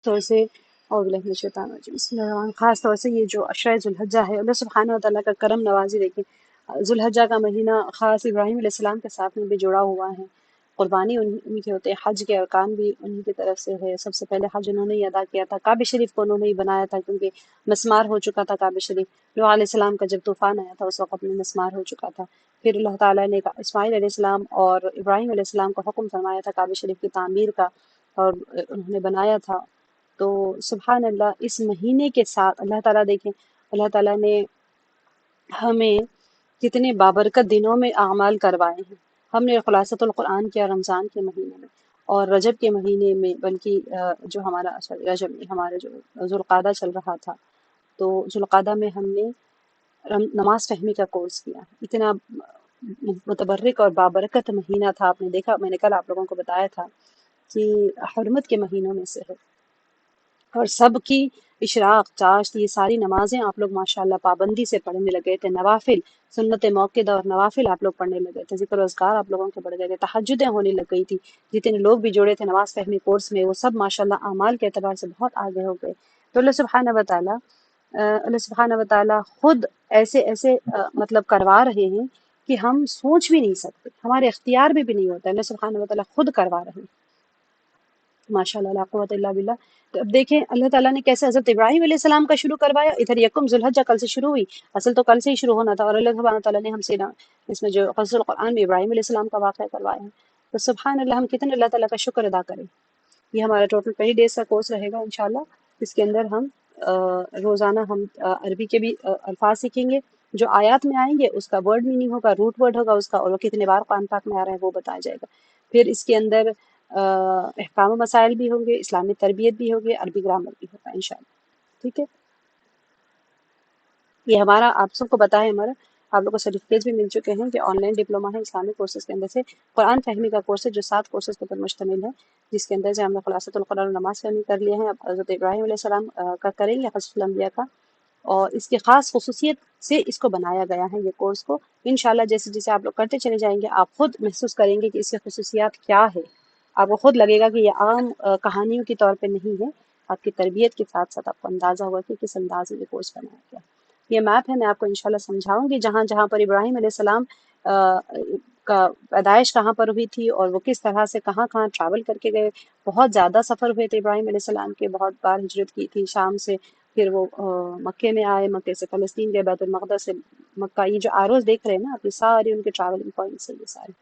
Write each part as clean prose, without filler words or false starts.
طور سے اور باللہ من الشیطان الرجیم بسم اللہ الرحمن الرحیم، خاص طور سے یہ جو عشرہ ذوالحجہ ہے، اللہ سبحانہ وتعالیٰ کا کرم نوازی دیکھیں، ذوالحجہ کا مہینہ خاص ابراہیم علیہ السلام کے ساتھ میں بھی جڑا ہوا ہے، قربانی ان کے ہوتے ہیں، حج کے ارکان بھی انہی کی طرف سے ہے، سب سے پہلے حج انہوں نے ہی ادا کیا تھا، کعبہ شریف کو انہوں نے ہی بنایا تھا کیونکہ مسمار ہو چکا تھا کعبہ شریف، نوح علیہ السلام کا جب طوفان آیا تھا اس وقت میں مسمار ہو چکا تھا، پھر اللہ تعالیٰ نے اسماعیل علیہ السلام اور ابراہیم علیہ السلام کو حکم فرمایا تھا کعبہ شریف کی تعمیر کا، اور انہوں نے بنایا تھا۔ تو سبحان اللہ، اس مہینے کے ساتھ اللہ تعالیٰ دیکھیں، اللہ تعالیٰ نے ہمیں کتنے بابرکت دنوں میں اعمال کروائے ہیں۔ ہم نے خلاصۃ القرآن کیا رمضان کے مہینے میں اور رجب کے مہینے میں، بلکہ جو ہمارا رجب میں ہمارا جو ذوالقعدہ چل رہا تھا، تو ذوالقعدہ میں ہم نے نماز فہمی کا کورس کیا، اتنا متبرک اور بابرکت مہینہ تھا۔ آپ نے دیکھا، میں نے کل آپ لوگوں کو بتایا تھا کہ حرمت کے مہینوں میں سے ہے، اور سب کی اشراق چاشت یہ ساری نمازیں آپ لوگ ماشاءاللہ پابندی سے پڑھنے لگے تھے، نوافل سنت موقدہ اور نوافل آپ لوگ پڑھنے لگے تھے، ذکر و اذکار آپ لوگوں کے بڑھ گئے تھے، تہجدیں ہونے لگ گئی تھی، جتنے لوگ بھی جڑے تھے نماز فہمی کورس میں وہ سب ماشاءاللہ اعمال کے اعتبار سے بہت آگے ہو گئے۔ تو اللہ سبحانہ وتعالیٰ خود ایسے ایسے مطلب کروا رہے ہیں کہ ہم سوچ بھی نہیں سکتے، ہمارے اختیار میں بھی نہیں ہوتا، اللہ سبحانہ وتعالیٰ خود کروا رہے ہیں، ماشاء اللہ لا قوت الا باللہ۔ تو اب دیکھیں اللہ تعالیٰ نے کیسے حضرت ابراہیم علیہ السلام کا شروع کروایا، ادھر یکم ذوالحجہ کل سے شروع ہوئی، اصل تو کل سے ہی شروع ہونا تھا، اور اللہ سبحانہ تعالیٰ نے ہم سے اس میں جو قصص القرآن میں ابراہیم علیہ السلام کا واقعہ کروایا ہے، تو سبحان اللہ، ہم کتنے اللہ تعالیٰ کا شکر ادا کریں۔ یہ ہمارا ٹوٹل 20 ڈیز کا کورس رہے گا انشاءاللہ، اس کے اندر ہم روزانہ ہم عربی کے بھی الفاظ سیکھیں گے، جو آیات میں آئیں گے اس کا ورڈ میننگ ہوگا، روٹ ورڈ ہوگا اس کا، اور وہ کتنے بار قرآن پاک میں آ رہا ہے وہ بتایا جائے گا۔ پھر اس کے اندر احکام و مسائل بھی ہوں گے، اسلامی تربیت بھی ہوگی، عربی گرامر بھی ہوگا انشاءاللہ، ٹھیک ہے۔ یہ ہمارا آپ سب کو پتہ ہے، ہمارا آپ لوگوں کو سرٹیفکیٹس بھی مل چکے ہیں کہ آن لائن ڈپلوما ہے اسلامک کورسز کے اندر سے، قرآن فہمی کا کورس ہے جو 7 کورسز کے اوپر مشتمل ہے، جس کے اندر سے ہم نے خلاصۃ القرآن اور نماز فہمی کر لیے ہیں، اب حضرت ابراہیم علیہ السلام کا کریں گے، قصص الانبیاء کا، اور اس کی خاص خصوصیت سے اس کو بنایا گیا ہے یہ کورس کو، انشاءاللہ جیسے جیسے آپ لوگ کرتے چلے جائیں گے آپ خود محسوس کریں گے کہ اس کی خصوصیات کیا ہے، آپ کو خود لگے گا کہ یہ عام کہانیوں کے طور پہ نہیں ہے، آپ کی تربیت کے ساتھ ساتھ آپ کو اندازہ ہوا کہ کس انداز میں یہ کورس بنایا گیا۔ یہ میپ ہے، میں آپ کو انشاءاللہ سمجھاؤں گی جہاں جہاں پر ابراہیم علیہ السلام کا پیدائش کہاں پر ہوئی تھی، اور وہ کس طرح سے کہاں کہاں ٹریول کر کے گئے، بہت زیادہ سفر ہوئے تھے ابراہیم علیہ السلام کے، بہت بار ہجرت کی تھی شام سے، پھر وہ مکے میں آئے، مکے سے فلسطین گئے، بیت المقدس سے مکہ، یہ جو آروز دیکھ رہے ہیں نا آپ، یہ سارے ان کے ٹریولنگ پوائنٹس ہیں، یہ سارے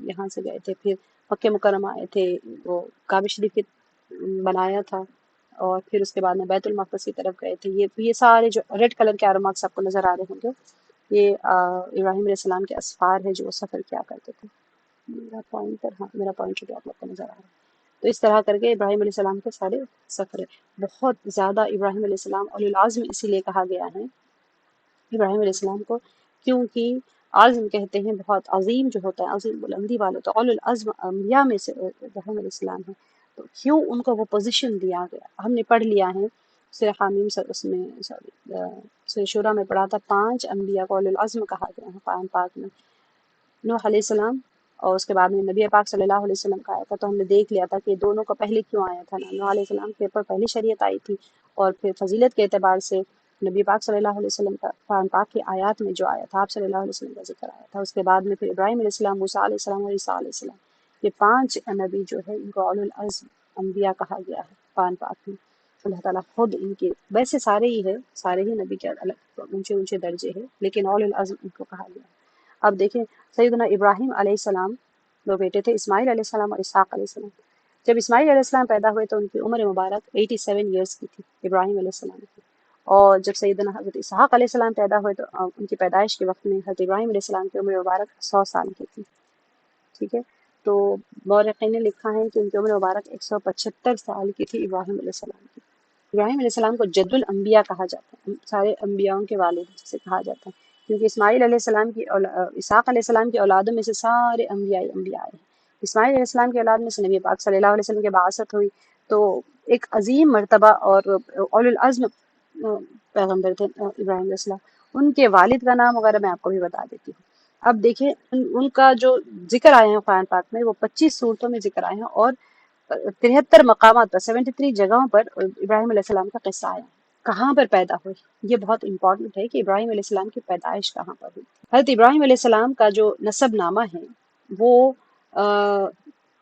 یہاں سے گئے تھے، پھر مکہ مکرمہ آئے تھے، وہ کعبہ شریف کی بنایا تھا، اور پھر اس کے بعد میں بیت المقدس کی طرف گئے تھے، یہ سارے جو ریڈ کلر کے ایرو مارکس آپ کو نظر آ رہے ہوں گے، یہ ابراہیم علیہ السلام کے اسفار ہے جو وہ سفر کیا کرتے تھے۔ میرا پوائنٹر بھی آپ لوگ کو نظر آ رہا ہے۔ تو اس طرح کر کے ابراہیم علیہ السلام کے سارے سفر ہے، بہت زیادہ ابراہیم علیہ السلام اولو العزم اسی لیے کہا گیا ہے ابراہیم علیہ السلام کو، کیونکہ عزم کہتے ہیں بہت عظیم جو ہوتا ہے، عظیم بلندی والے، تو اولو العزم انبیاء میں سے ابراہیم علیہ السلام ہے، تو کیوں ان کو وہ پوزیشن دیا گیا۔ ہم نے پڑھ لیا ہے سورہ حامیم اس میں، سورہ شورى میں پڑھا تھا، 5 انبیاء کو اولو العزم کہا گیا ہے قرآن پاک میں، نوح علیہ السلام، اور اس کے بعد میں نبی پاک صلی اللہ علیہ وسلم کا آیا تھا، تو ہم نے دیکھ لیا تھا کہ دونوں کو پہلے کیوں آیا تھا، نوح علیہ السلام کے اوپر پہلی شریعت آئی تھی، اور پھر فضیلت کے اعتبار سے نبی پاک صلی اللہ علیہ وسلم کا قرآن پاک کی آیات میں جو آیا تھا، آپ صلی اللہ علیہ وسلم کا ذکر آیا تھا، اس کے بعد میں پھر ابراہیم علیہ السلام، موسیٰ علیہ السلام اور عیسیٰ علیہ السلام، یہ 5 نبی جو ہے ان کو اولو العزم انبیاء کہا گیا ہے قرآن پاک میں۔ اللہ تعالیٰ خود ان کے، ویسے سارے ہی ہے، سارے ہی نبی کے الگ اونچے اونچے درجے ہیں، لیکن اولو العزم ان کو کہا گیا ہے۔ اب دیکھیں سیدنا ابراہیم علیہ السلام، 2 بیٹے تھے، اسماعیل علیہ السلام اور اسحاق علیہ السلام۔ جب اسماعیل علیہ السلام پیدا ہوئے تو ان کی عمر مبارک 87 ایئرس کی تھی ابراہیم علیہ السلام کی، اور جب سیدنا حضرت اسحاق علیہ السلام پیدا ہوئے تو ان کی پیدائش کے وقت میں حضرت ابراہیم علیہ السلام کی عمر مبارک 100 سال کی تھی، ٹھیک ہے۔ تو مورخین نے لکھا ہے کہ ان کی عمر مبارک 175 سال کی تھی ابراہیم علیہ السلام کی۔ ابراہیم علیہ السلام کو جد الانبیاء کہا جاتا ہے، سارے انبیاءوں کے والد جسے کہا جاتا ہے، کیونکہ اسماعیل علیہ السلام کی اسحاق علیہ السلام کی اولادوں میں سے سارے انبیاء انبیاء آئے ہیں۔ اسماعیل علیہ السلام کی اولاد میں سے نبی پاک صلی اللہ علیہ وسلم کی بعثت ہوئی، تو ایک عظیم مرتبہ اور اولو العزم پیغمبر تھے ابراہیم علیہ السلام۔ ان کے والد کا نام وغیرہ میں آپ کو بھی بتا دیتی ہوں۔ اب دیکھیں ان کا جو ذکر آئے ہیں قرآن پاک میں، وہ 25 صورتوں میں ذکر آئے ہیں، اور 73 مقامات پر 73 جگہوں پر ابراہیم علیہ السلام کا قصہ آیا. کہاں پر پیدا ہوئے؟ یہ بہت امپورٹنٹ ہے کہ ابراہیم علیہ السلام کی پیدائش کہاں پر ہوئی. حضرت ابراہیم علیہ السلام کا جو نسب نامہ ہے وہ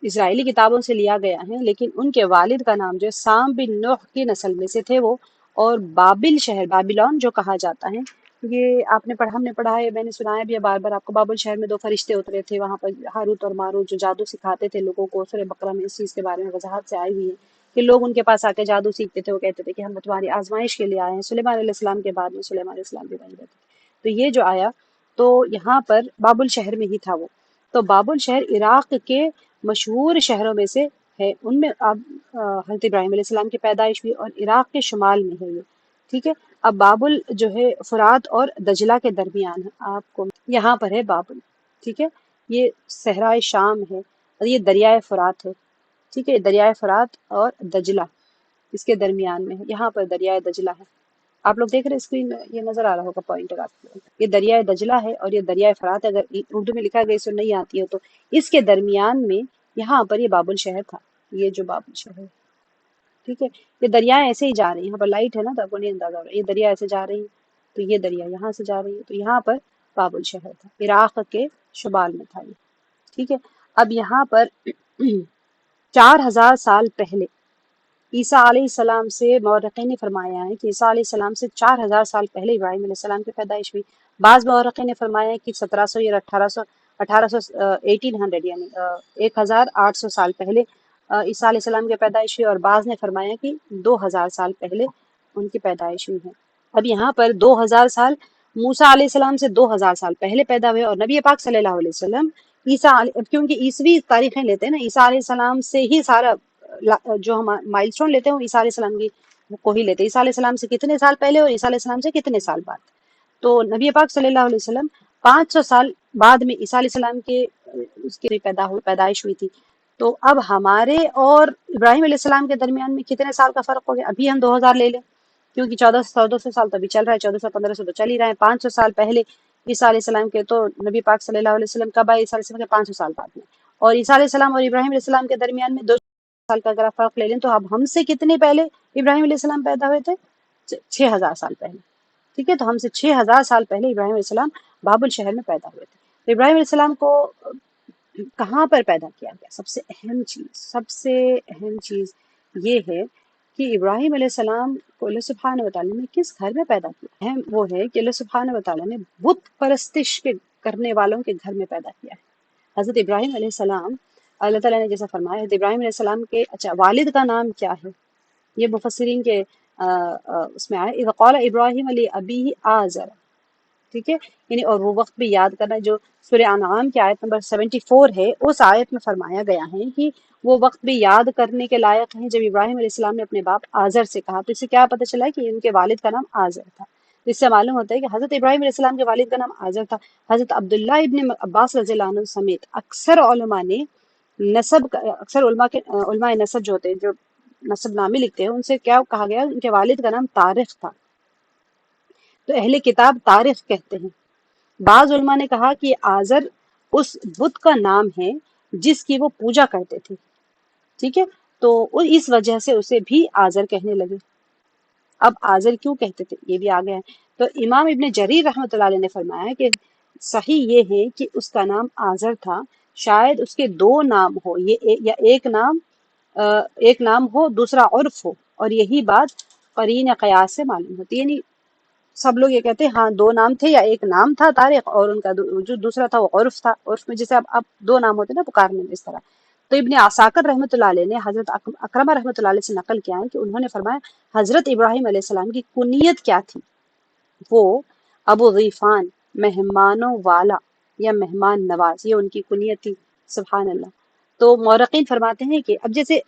اسرائیلی کتابوں سے لیا گیا ہے، لیکن ان کے والد کا نام جو سام بن نوح کی نسل میں سے تھے وہ، اور بابل شہر، بابلون جو کہا جاتا ہے، یہ آپ نے پڑھا، ہم نے پڑھا ہے، میں نے سنایا بھی ہے بار بار آپ کو. بابل شہر میں 2 فرشتے اترے تھے، وہاں پر ہاروت اور ماروت جو جادو سکھاتے تھے لوگوں کو. سورہ بقرہ میں اس چیز کے بارے میں وضاحت سے آئی ہوئی ہے کہ لوگ ان کے پاس آ کے جادو سیکھتے تھے. وہ کہتے تھے کہ ہم تمہاری آزمائش کے لیے آئے ہیں. سلیمان علیہ السلام کے بعد میں سلیمان علیہ السلام بھی وہیں رہتے. تو یہ جو آیا تو یہاں پر بابل شہر میں ہی تھا وہ. تو بابل شہر عراق کے مشہور شہروں میں سے ہے. ان میں اب حضرت ابراہیم علیہ السلام کی پیدائش ہوئی اور عراق کے شمال میں ہے یہ. ٹھیک ہے. اب بابل جو ہے فرات اور دجلہ کے درمیان ہے. آپ کو یہاں پر ہے بابل. ٹھیک ہے. یہ صحرائے شام ہے اور یہ دریائے فرات ہے. ٹھیک ہے. دریائے فرات اور دجلہ اس کے درمیان میں ہے. یہاں پر دریائے دجلہ ہے. آپ لوگ دیکھ رہے اسکرین میں یہ نظر آ رہا ہوگا پوائنٹر آپ کو. یہ دریائے دجلہ ہے اور یہ دریائے فرات ہے. اگر اردو میں لکھا گیا اس نہیں آتی ہے تو اس کے درمیان میں یہاں پر یہ بابل شہر تھا. یہ جو بابل شہر ہے. ٹھیک ہے. یہ دریا ایسے ہی جا رہی ہیں. یہاں پر لائٹ ہے نا تو آپ کو نہیں اندازہ ہو رہا. یہ دریا ایسے جا رہی ہے تو یہ دریا یہاں سے جا رہی ہے. تو یہاں پر بابل شہر تھا. عراق کے شمال میں تھا یہ. ٹھیک ہے. اب یہاں پر 4000 سال پہلے عیسیٰ علیہ السلام سے مورخین نے فرمایا ہے کہ عیسیٰ علیہ السلام سے 4000 سال پہلے ابراہیم علیہ السلام کی پیدائش ہوئی. بعض مورخین نے فرمایا ہے کہ 1700 یا 1800 1800 یعنی 1800 سال پہلے عیسیٰ علیہ السلام کی پیدائش ہوئی، اور بعض نے فرمایا کہ 2000 سال پہلے ان کی پیدائش ہوئی ہے. اب یہاں پر 2000 سال موسیٰ علیہ السلام سے 2000 سال پہلے پیدا ہوئے، اور نبی پاک صلی اللہ علیہ وسلم کیونکہ عیسوی تاریخیں لیتے ہیں نا، عیسیٰ علیہ السلام سے ہی سارا جو ہم مائل اسٹون لیتے ہیں وہ عیسیٰ علیہ السلام کی کو ہی لیتے ہیں. عیسیٰ علیہ السلام سے کتنے سال پہلے اور عیسیٰ علیہ السلام سے کتنے سال بعد. تو نبی پاک صلی اللہ علیہ وسلم 500 سال بعد میں عیسیٰ علیہ السلام کے اس کی پیدائش ہوئی تھی. تو اب ہمارے اور ابراہیم علیہ السلام کے درمیان میں کتنے سال کا فرق ہو گیا. ابھی ہم 2000 لے لیں کیونکہ 1400 سال تو ابھی چل رہا ہے، 1400 1500 تو چل ہی رہا ہے. 500 سال پہلے عیسیٰ علیہ السلام کے، تو نبی پاک صلی اللہ علیہ وسلم کب آئے عیسیٰ علیہ السلام کے 500 سال بعد میں. اور عیسیٰ علیہ السلام اور ابراہیم علیہ السلام کے درمیان میں 200 سال کا اگر آپ فرق لے لیں تو اب ہم سے کتنے پہلے ابراہیم علیہ السلام پیدا ہوئے تھے؟ 6000 سال پہلے. ٹھیک ہے. تو ہم سے 6000 سال پہلے ابراہیم علیہ السلام بابل شہر میں پیدا ہوئے تھے. تو ابراہیم علیہ السلام کو کہاں پر پیدا کیا گیا؟ سب سے اہم چیز یہ ہے کہ ابراہیم علیہ السلام کو اللہ سبحانہ و تعالیٰ نے کس گھر میں پیدا کیا. اہم وہ ہے کہ اللہ سبحانہ و تعالیٰ نے بت پرستش کرنے والوں کے گھر میں پیدا کیا ہے. حضرت ابراہیم علیہ السلام، اللہ تعالیٰ نے جیسا فرمایا، حضرت ابراہیم علیہ السلام کے والد کا نام کیا ہے؟ یہ مفسرین کے اس میں آئے اذ قال ابراہیم لابیہ آزر. ٹھیک ہے. یعنی اور وہ وقت بھی یاد کرنا جو سورہ انعام کی آیت نمبر 74 ہے، اس آیت میں فرمایا گیا ہے کہ وہ وقت بھی یاد کرنے کے لائق ہیں جب ابراہیم علیہ السلام نے اپنے باپ آزر سے کہا. تو اس سے کیا پتہ چلا کہ ان کے والد کا نام آزر تھا. اس سے معلوم ہوتا ہے کہ حضرت ابراہیم علیہ السلام کے والد کا نام آزر تھا. حضرت عبداللہ ابن عباس رضی اللہ عنہ سمیت اکثر علماء نے علماء نسب جو ہوتے ہیں، جو نسب نامے لکھتے ہیں، ان سے کیا کہا گیا؟ ان کے والد کا نام طارق تھا. تو اہل کتاب طارق کہتے ہیں. بعض علماء نے کہا کہ آزر اس بت کا نام ہے جس کی وہ پوجا کرتے تھے. ٹھیک ہے. تو اس وجہ سے اسے بھی آزر کہنے لگے. اب آزر کیوں کہتے تھے یہ بھی آ گیا ہے. تو امام ابن جریر رحمۃ اللہ علیہ نے فرمایا کہ صحیح یہ ہے کہ اس کا نام آزر تھا. شاید اس کے 2 نام ہو، یہ یا ایک نام ہو دوسرا عرف ہو، اور یہی بات قرین قیاس سے معلوم ہوتی ہے. یعنی سب لوگ یہ کہتے ہیں ہاں 2 نام تھے، یا ایک نام تھا طارق اور ان کا جو دوسرا تھا وہ عرف تھا. عرف میں جیسے اب 2 نام ہوتے ہیں نا پکارنے میں، اس طرح. تو ابن عساکر رحمۃ اللہ علیہ نے حضرت اکرمہ رحمۃ اللہ علیہ سے نقل کیا ہے کہ انہوں نے فرمایا حضرت ابراہیم علیہ السلام کی کنیت کیا تھی؟ وہ ابو غیفان، مہمانوں والا یا مہمان نواز، یہ ان کی کنیت تھی. سبحان اللہ. تو مورخین فرماتے ہیں کہ اب جیسے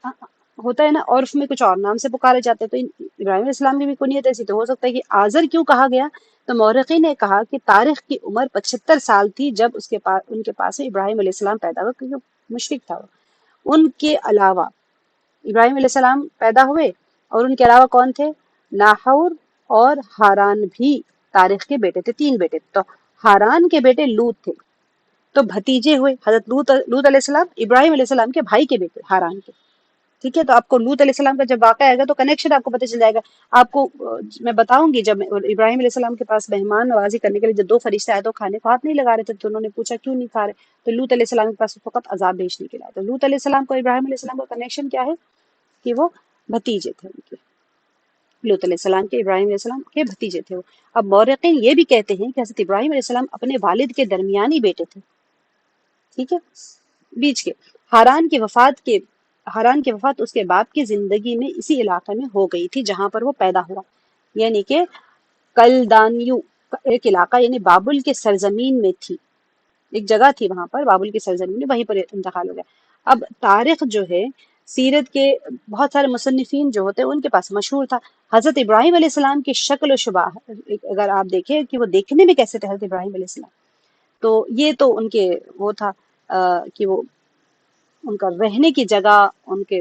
ہوتا ہے نا عرف میں کچھ اور نام سے پکارے جاتے ہیں، تو ابراہیم علیہ السلام کی بھی کنیت ایسی. تو ہو سکتا ہے کہ آزر کیوں کہا گیا؟ تو مورخین نے کہا کہ طارق کی عمر 75 سال تھی جب ان کے پاس ابراہیم علیہ السلام پیدا ہوا، کیونکہ مشرک تھا. ان کے علاوہ ابراہیم علیہ السلام پیدا ہوئے، اور ان کے علاوہ کون تھے؟ ناحور اور ہاران بھی طارق کے بیٹے تھے. 3 بیٹے. تو ہاران کے بیٹے لوط تھے، تو بھتیجے ہوئے. حضرت لوط علیہ السلام ابراہیم علیہ السلام کے بھائی کے بیٹے ہاران کے. ٹھیک ہے، تو آپ کو لوط علیہ السلام کا جب واقعہ آئے گا تو کنیکشن آپ کو پتہ چل جائے گا. آپ کو میں بتاؤں گی جب ابراہیم علیہ السلام کے پاس مہمان نوازی کرنے کے لیے جب 2 فرشتے آئے تو کھانے کو ہاتھ نہیں لگا رہے تھے، تو انہوں نے پوچھا کیوں نہیں کھا رہے، تو لوط علیہ السلام کے پاس فقط عذاب بھیجنے کے لیے آئے. تو لوط علیہ السلام کو ابراہیم علیہ السلام کا کنیکشن کیا ہے کہ وہ بھتیجے تھے ان کے، لوط علیہ السلام کے ابراہیم علیہ السلام کے بھتیجے تھے وہ. اب مورخین یہ بھی کہتے ہیں کہ حضرت ابراہیم علیہ السلام اپنے والد کے درمیانی بیٹے تھے، ٹھیک ہے، بیچ کے. ہاران کی وفات کے ہاران کی وفات اس کے باپ کی زندگی میں اسی علاقے میں ہو گئی تھی جہاں پر وہ پیدا ہوا، یعنی کہ کلدانیو ایک علاقہ یعنی بابل کے سرزمین میں تھی، ایک جگہ تھی وہاں پر بابل کی سرزمین میں، وہیں پر انتقال ہو گیا. اب تاریخ جو ہے سیرت کے بہت سارے مصنفین جو ہوتے ہیں ان کے پاس مشہور تھا حضرت ابراہیم علیہ السلام کی شکل و شبہ. اگر آپ دیکھیں کہ وہ دیکھنے میں کیسے تھے حضرت ابراہیم علیہ السلام، تو یہ تو ان کے وہ تھا کہ وہ ان کا رہنے کی جگہ، ان کے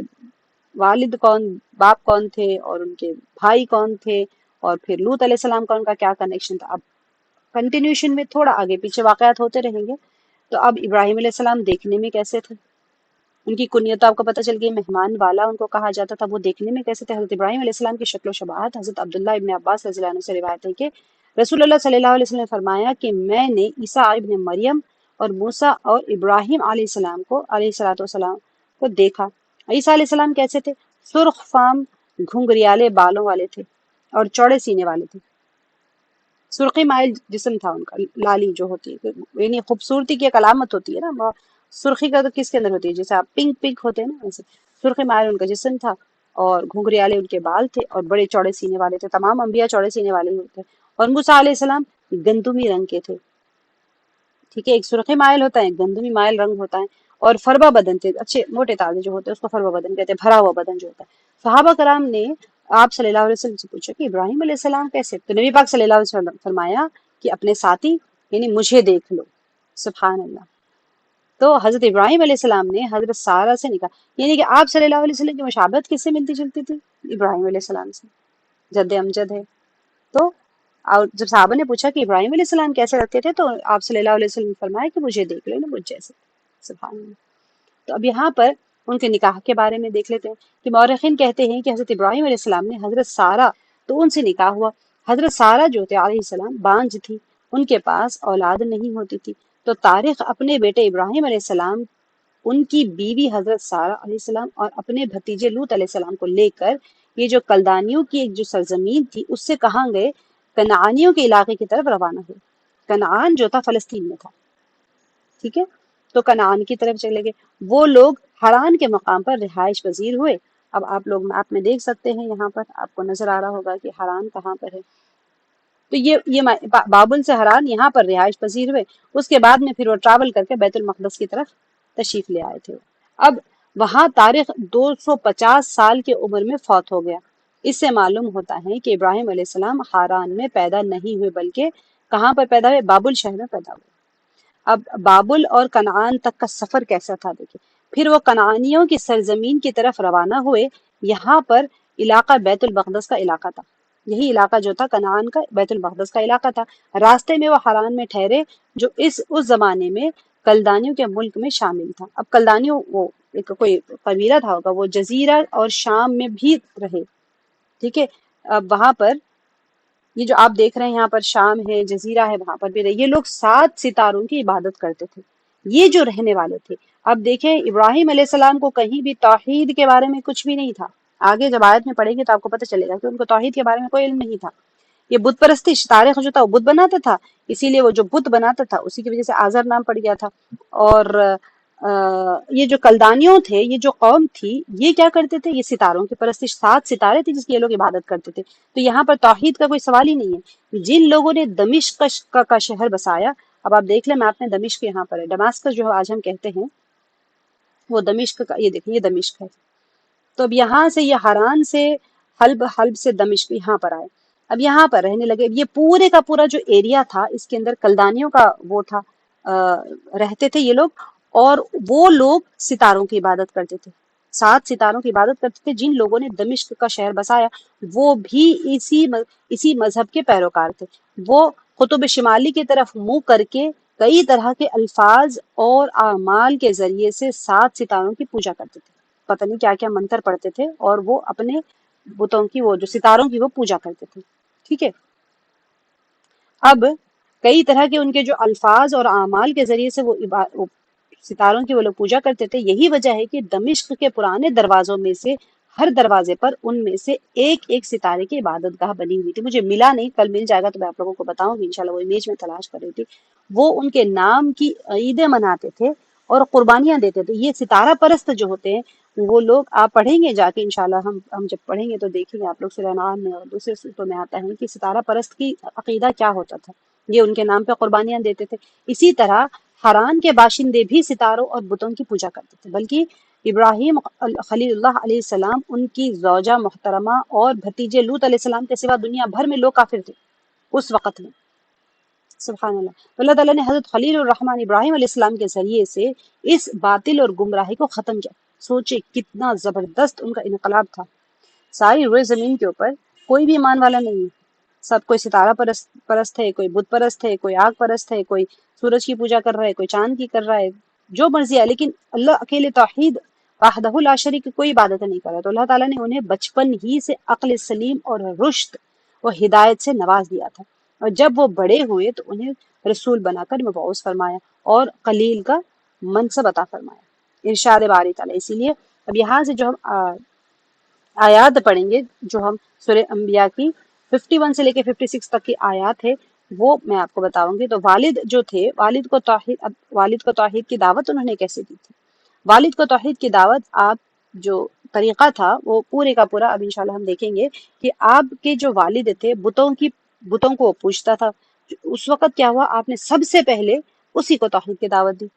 والد کون، باپ کون تھے، اور ان کے بھائی کون تھے، اور پھر لوط علیہ السلام کا ان کا کیا کنیکشن تھا. اب کنٹینیوشن میں تھوڑا آگے پیچھے واقعات ہوتے رہیں گے. تو اب ابراہیم علیہ السلام دیکھنے میں کیسے تھے، ان کی کنیت آپ کو پتہ چل گئی، مہمان والا ان کو کہا جاتا تھا. وہ دیکھنے میں کیسے تھے، حضرت ابراہیم علیہ السلام کی شکل و شباہت حضرت عبداللہ ابن عباس رضی اللہ عنہ سے روایت ہے کہ رسول اللہ صلی اللہ علیہ وسلم نے فرمایا کہ میں نے عیسیٰ ابن مریم اور موسیٰ اور ابراہیم علیہ السلام کو علیہ الصلوۃ والسلام کو دیکھا. عیسیٰ علیہ السلام کیسے تھے، سرخ فام گھنگریالے بالوں والے تھے اور چوڑے سینے والے تھے، سرخی مائل جسم تھا ان کا، لالی جو ہوتی ہے یعنی خوبصورتی کی ایک علامت ہوتی ہے نا، سرخی کا تو کس کے اندر ہوتی ہے، جیسے آپ پنک پنک ہوتے ہیں نا ویسے سرخی مائل ان کا جسم تھا، اور گھنگریالے ان کے بال تھے، اور بڑے چوڑے سینے والے تھے. تمام انبیاء چوڑے سینے والے ہی ہوتے ہیں. اور موسیٰ علیہ السلام گندمی رنگ کے تھے، ٹھیک ہے، ایک سرخی مائل ہوتا ہے ایک گندمی مائل رنگ ہوتا ہے. اور فربا بدن تھے، اچھے موٹے تازے جو ہوتے ہیں اس کو فربا بدن کہتے ہیں، بھرا ہوا بدن جو ہوتا ہے. صحابہ کرام نے آپ صلی اللہ علیہ وسلم سے پوچھا کہ ابراہیم علیہ السلام کیسے، تو نبی پاک صلی اللہ علیہ وسلم فرمایا کہ اپنے ساتھی یعنی مجھے دیکھ لو. سبحان اللہ. تو حضرت ابراہیم علیہ السلام نے حضرت سارہ سے نکاح، یعنی کہ آپ صلی اللہ علیہ وسلم کی مشابہت کس سے ملتی جلتی تھی، ابراہیم علیہ السلام سے، جد امجد ہے. تو اور جب صحابہ نے پوچھا کہ ابراہیم علیہ السلام کیسے رکھتے تھے، تو آپ صلی اللہ علیہ وسلم نے فرمایا کہ مجھے دیکھ لینا مجھ جیسے. سبحان اللہ. تو اب یہاں پر ان کے نکاح کے بارے میں دیکھ لیتے ہیں کہ مورخین کہتے ہیں کہ حضرت ابراہیم علیہ السلام نے حضرت سارہ، تو ان سے نکاح ہوا. حضرت سارہ جو تھے علیہ السلام بانجھ تھی، ان کے پاس اولاد نہیں ہوتی تھی. تو تاریخ اپنے بیٹے ابراہیم علیہ السلام، ان کی بیوی حضرت سارہ علیہ السلام اور اپنے بھتیجے لوط علیہ السلام کو لے کر یہ جو کلدانیوں کی ایک جو سرزمین تھی اس سے کہاں گئے، کنعانیوں کے علاقے کی طرف روانہ ہوئے. کنعان جو تھا فلسطین میں تھا، ٹھیک ہے، تو کنعان کی طرف چلے گئے. وہ لوگ حران کے مقام پر رہائش پذیر ہوئے. اب آپ لوگ میپ میں دیکھ سکتے ہیں، یہاں پر آپ کو نظر آ رہا ہوگا کہ حران کہاں پر ہے. تو یہ بابل سے حران یہاں پر رہائش پذیر ہوئے. اس کے بعد میں پھر وہ ٹریول کر کے بیت المقدس کی طرف تشریف لے آئے تھے. اب وہاں تاریخ 250 سال کی عمر میں فوت ہو گیا. اس سے معلوم ہوتا ہے کہ ابراہیم علیہ السلام حاران میں پیدا نہیں ہوئے، بلکہ کہاں پر پیدا ہوئے، بابل شہر میں پیدا ہوئے. اب بابل اور کنعان تک کا سفر کیسا تھا دیکھیں. پھر وہ کنعانیوں کی سرزمین کی طرف روانہ ہوئے. یہاں پر علاقہ بیت المقدس کا علاقہ تھا، یہی علاقہ جو تھا کنعان کا بیت المقدس کا علاقہ تھا. راستے میں وہ حران میں ٹھہرے جو اس زمانے میں کلدانیوں کے ملک میں شامل تھا. اب کلدانیوں وہ ایک کوئی قبیلہ تھا ہوگا، وہ جزیرہ اور شام میں بھی رہے، ٹھیک ہے. اب وہاں پر یہ جو آپ دیکھ رہے ہیں یہاں پر شام ہے، جزیرہ ہے، وہاں پر بھی رہے. یہ لوگ 7 ستاروں کی عبادت کرتے تھے، یہ جو رہنے والے تھے. اب دیکھیں ابراہیم علیہ السلام کو کہیں بھی توحید کے بارے میں کچھ بھی نہیں تھا. آگے جب آیت میں پڑھیں گے تو آپ کو پتہ چلے گا کہ ان کو توحید کے بارے میں کوئی علم نہیں تھا. یہ بت پرستی، تاریخ جو تھا وہ بت بناتا تھا، اسی لیے وہ جو بت بناتا تھا اسی کی وجہ سے آزر نام پڑ گیا تھا. اور یہ جو کلدانیوں تھے، یہ جو قوم تھی، یہ کیا کرتے تھے، یہ ستاروں کی پرستش، 7 ستارے تھے جس کی یہ لوگ عبادت کرتے تھے. تو یہاں پر توحید کا کوئی سوال ہی نہیں ہے. جن لوگوں نے دمشق کا شہر بسایا، اب آپ دیکھ لیں میپ میں دمشق یہاں پر ہے، ڈماسکس جو آج ہم کہتے ہیں وہ دمشق کا، یہ دیکھیں یہ دمشق ہے. تو اب یہاں سے یہ حران سے حلب سے دمشق یہاں پر آئے. اب یہاں پر رہنے لگے. یہ پورے کا پورا جو ایریا تھا اس کے اندر کلدانیوں کا وہ تھا، رہتے تھے یہ لوگ. اور وہ لوگ ستاروں کی عبادت کرتے تھے، 7 ستاروں کی عبادت کرتے تھے. جن لوگوں نے دمشق کا شہر بسایا وہ بھی اسی مذہب کے پیروکار تھے. وہ قطب شمالی کی طرف منہ کر کے کئی طرح کے الفاظ اور اعمال کے ذریعے سے 7 ستاروں کی پوجا کرتے تھے. پتہ نہیں کیا کیا منتر پڑھتے تھے، اور وہ اپنے بتوں کی، وہ جو ستاروں کی، وہ پوجا کرتے تھے، ٹھیک ہے۔ اب کئی طرح کے ان کے جو الفاظ اور اعمال کے ذریعے سے وہ ستاروں کی وہ لوگ پوجا کرتے تھے، یہی وجہ ہے کہ دمشق کے پرانے دروازوں میں سے ہر دروازے پر ان میں سے ایک ایک ستارے کی عبادت گاہ بنی ہوئی تھی۔ مجھے ملا نہیں، کل مل جائے گا تو میں آپ لوگوں کو بتاؤں گی انشاءاللہ، وہ امیج میں تلاش کر رہی تھی۔ وہ ان کے نام کی عیدیں مناتے تھے اور قربانیاں دیتے تھے۔ یہ ستارہ پرست جو ہوتے ہیں وہ لوگ، آپ پڑھیں گے جا کے انشاءاللہ، ہم جب پڑھیں گے تو دیکھیں گے آپ لوگ، سورہ انعام میں اور دوسرے سورتوں میں آتا ہے کہ ستارہ پرست کی عقیدہ کیا ہوتا تھا، یہ ان کے نام پہ قربانیاں دیتے تھے۔ اسی طرح حران کے باشندے بھی ستاروں اور بتوں کی پوجا کرتے تھے، بلکہ ابراہیم خلیل اللہ علیہ السلام، ان کی زوجہ محترمہ اور بھتیجے لوط علیہ السلام کے سوا دنیا بھر میں لوگ کافر تھے اس وقت میں، سبحان اللہ۔ تو اللہ تعالیٰ نے حضرت خلیل الرحمن ابراہیم علیہ السلام کے ذریعے سے اس باطل اور گمراہی کو ختم کیا۔ سوچے کتنا زبردست ان کا انقلاب تھا۔ ساری روئے زمین کے اوپر کوئی بھی ایمان والا نہیں ہے، سب کوئی ستارہ پرست ہے، کوئی بت پرست ہے، کوئی آگ پرست ہے، کوئی سورج کی پوجا کر رہا ہے، کوئی چاند کی کر رہا ہے، جو مرضی ہے، لیکن اللہ اکیلے توحید وحدہ لا شریک کی کوئی عبادت نہیں کر رہا۔ تو اللہ تعالیٰ نے انہیں بچپن ہی سے عقل سلیم اور رشد و ہدایت سے نواز دیا تھا، اور جب وہ بڑے ہوئے تو انہیں رسول بنا کر مبعوث فرمایا اور خلیل کا منصب عطا فرمایا، ارشاد باری تعالیٰ۔ اسی لیے اب یہاں سے جو ہم آیات پڑھیں گے، جو ہم سورہ انبیاء کی 51 سے لے کے 56 تک کی آیات ہے، وہ میں آپ کو بتاؤں گی۔ تو والد جو تھے، والد کو توحید کی دعوت انہوں نے کیسے دی تھی؟ والد کو توحید کی دعوت، آپ جو طریقہ تھا وہ پورے کا پورا اب انشاءاللہ ہم دیکھیں گے کہ آپ کے جو والد تھے بتوں کو وہ پوچھتا تھا۔ اس وقت کیا ہوا، آپ نے سب سے پہلے اسی کو توحید کی دعوت دی۔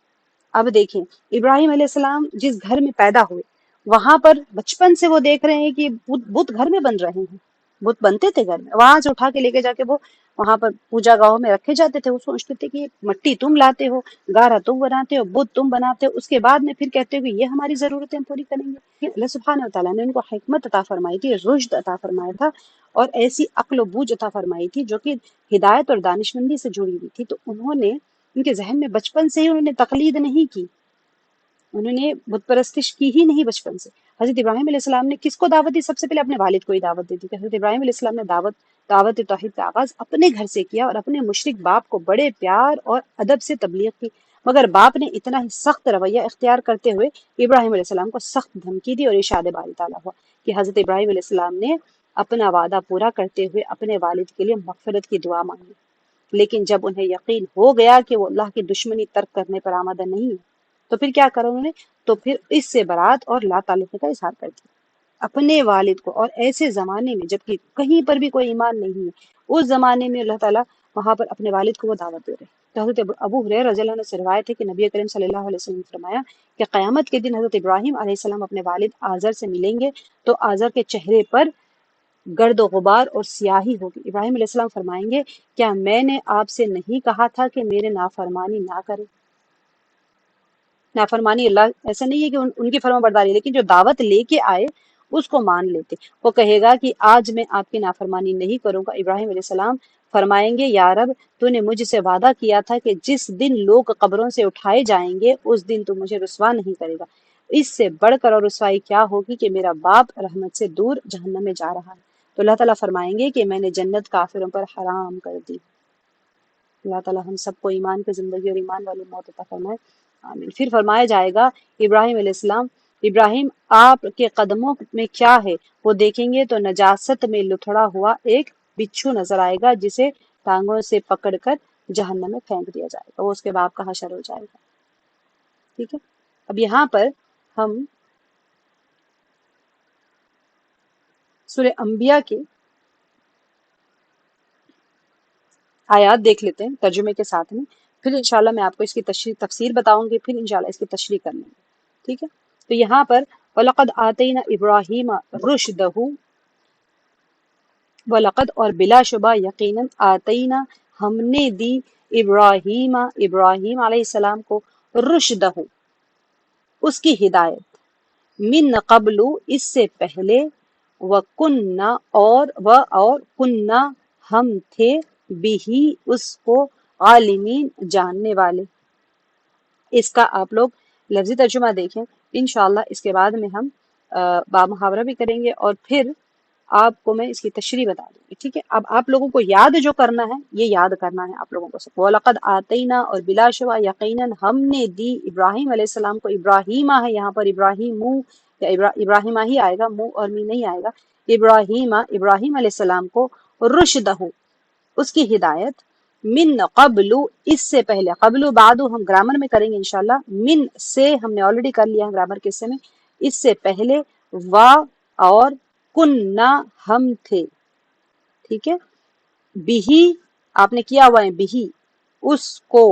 اب دیکھیں، ابراہیم علیہ السلام جس گھر میں پیدا ہوئے، وہاں پر بچپن سے وہ دیکھ رہے ہیں کہ بت گھر میں بن رہے ہیں، بت بنتے تھے گھر میں، وہاں سے اٹھا کے لے کے جا کے وہ وہاں پر پوجا گاہوں میں رکھے جاتے تھے۔ وہ سوچتے تھے کہ مٹی تم لاتے ہو، گارا تم بناتے ہو، بت تم بناتے ہو، اس کے بعد میں پھر کہتے ہو کہ یہ ہماری ضرورتیں ہم پوری کریں گے۔ اللہ سبحانہ وتعالیٰ نے ان کو حکمت عطا فرمائی تھی، رشد عطا فرمایا تھا، اور ایسی عقل و بوجھ عطا فرمائی تھی جو کہ ہدایت اور دانشمندی سے جڑی ہوئی تھی۔ تو انہوں نے، ان کے ذہن میں بچپن سے ہی انہوں نے تقلید نہیں کی، انہوں نے بت پرستش کی ہی نہیں بچپن سے۔ حضرت ابراہیم علیہ السلام نے کس کو دعوت دی؟ سب سے پہلے اپنے والد کو ہی دعوت دی تھی کہ حضرت ابراہیم علیہ السلام نے دعوت توحید کا آغاز اپنے گھر سے کیا، اور اپنے مشرک باپ کو بڑے پیار اور ادب سے تبلیغ کی، مگر باپ نے اتنا ہی سخت رویہ اختیار کرتے ہوئے ابراہیم علیہ السلام کو سخت دھمکی دی، اور ارشاد باری تعالیٰ ہوا کہ حضرت ابراہیم علیہ السلام نے اپنا وعدہ پورا کرتے ہوئے اپنے والد کے لیے مغفرت کی دعا مانگی، لیکن جب انہیں یقین ہو گیا کہ وہ اللہ کی دشمنی ترک کرنے پر آمادہ نہیں ہے، تو پھر کیا کرا انہوں نے؟ تو پھر اس سے برات اور لا تعلقی کا اظہار کر دیا اپنے والد کو، اور ایسے زمانے میں جبکہ کہیں پر بھی کوئی ایمان نہیں ہے، اس زمانے میں اللہ تعالیٰ وہاں پر اپنے والد کو وہ دعوت دے رہے ہیں۔ تو حضرت ابو ہریرہ رضی اللہ عنہ سے روایت ہے کہ نبی کریم صلی اللہ علیہ وسلم نے فرمایا کہ قیامت کے دن حضرت ابراہیم علیہ السلام اپنے والد آزر سے ملیں گے تو آزر کے چہرے پر گرد و غبار اور سیاہی ہوگی۔ ابراہیم علیہ السلام فرمائیں گے، کیا میں نے آپ سے نہیں کہا تھا کہ میرے نافرمانی نہ کریں؟ نافرمانی اللہ ایسا نہیں ہے کہ ان کی فرما برداری، لیکن جو دعوت لے کے آئے اس کو مان لیتے۔ وہ کہے گا کہ آج میں آپ کی نافرمانی نہیں کروں گا۔ ابراہیم علیہ السلام فرمائیں گے، یا رب، تو نے مجھ سے وعدہ کیا تھا کہ جس دن لوگ قبروں سے اٹھائے جائیں گے اس دن تو مجھے رسوا نہیں کرے گا۔ اس سے بڑھ کر اور رسوائی کیا ہوگی کہ میرا باپ رحمت سے دور جہنم میں جا رہا ہے۔ تو اللہ تعالیٰ فرمائیں گے کہ میں نے جنت کافروں پر حرام کر دی۔ اللہ تعالیٰ ہم سب کو ایمان کی زندگی اور ایمان والی موت عطا فرمائے، آمین۔ پھر فرمایا جائے گا ابراہیم علیہ السلام، ابراہیم آپ کے قدموں میں کیا ہے؟ وہ دیکھیں گے تو نجاست میں لتھڑا ہوا ایک بچھو نظر آئے گا جسے ٹانگوں سے پکڑ کر جہنم میں پھینک دیا جائے گا، وہ اس کے باپ کا حشر ہو جائے گا، ٹھیک ہے۔ اب یہاں پر ہم سورہ انبیاء کے آیات دیکھ لیتے ہیں ترجمے کے ساتھ میں، پھر انشاءاللہ میں آپ کو اس کی تفسیر بتاؤں گی، پھر انشاءاللہ اس کی تشریح کر لیں گے، ٹھیک ہے۔ تو یہاں پر وَلَقَدْ آتَيْنَا إِبْرَاهِيمَ رُشْدَهُ، وَلَقَدْ اور بلا شبہ یقیناً آتینا ہم نے دی ابراہیم علیہ السلام کو رشدہ اس کی ہدایت، من قبل اس سے پہلے، وَكُنَّا اور کننا ہم تھے بھی اس کو عالمین جاننے والے۔ اس کا آپ لوگ لفظی ترجمہ دیکھیں، انشاءاللہ اس کے بعد میں ہم با محاورہ بھی کریں گے اور پھر آپ کو میں اس کی تشریح بتا دوں گی، ٹھیک ہے؟ اب آپ لوگوں کو یاد جو کرنا ہے یہ یاد کرنا ہے آپ لوگوں کو سب۔ وَلَقَدْ آتَيْنَا، اور بلا شبہ یقیناً ہم نے دی ابراہیم علیہ السلام کو، ابراہیمہ ہے یہاں پر، ابراہیم یا ابراہیمہ ہی آئے گا، منہ اور می نہیں آئے گا، ابراہیم علیہ السلام کو، رشدہ، اس کی ہدایت، من قبل، اس سے پہلے، قبل بعد ہم گرامر میں کریں گے انشاءاللہ، من سے ہم نے آلریڈی کر لیا ہے گرامر کے حصے میں، اس سے پہلے، وا اور کننا ہم تھے، ٹھیک ہے؟ بہی آپ نے کیا ہوا ہے، بہی اس کو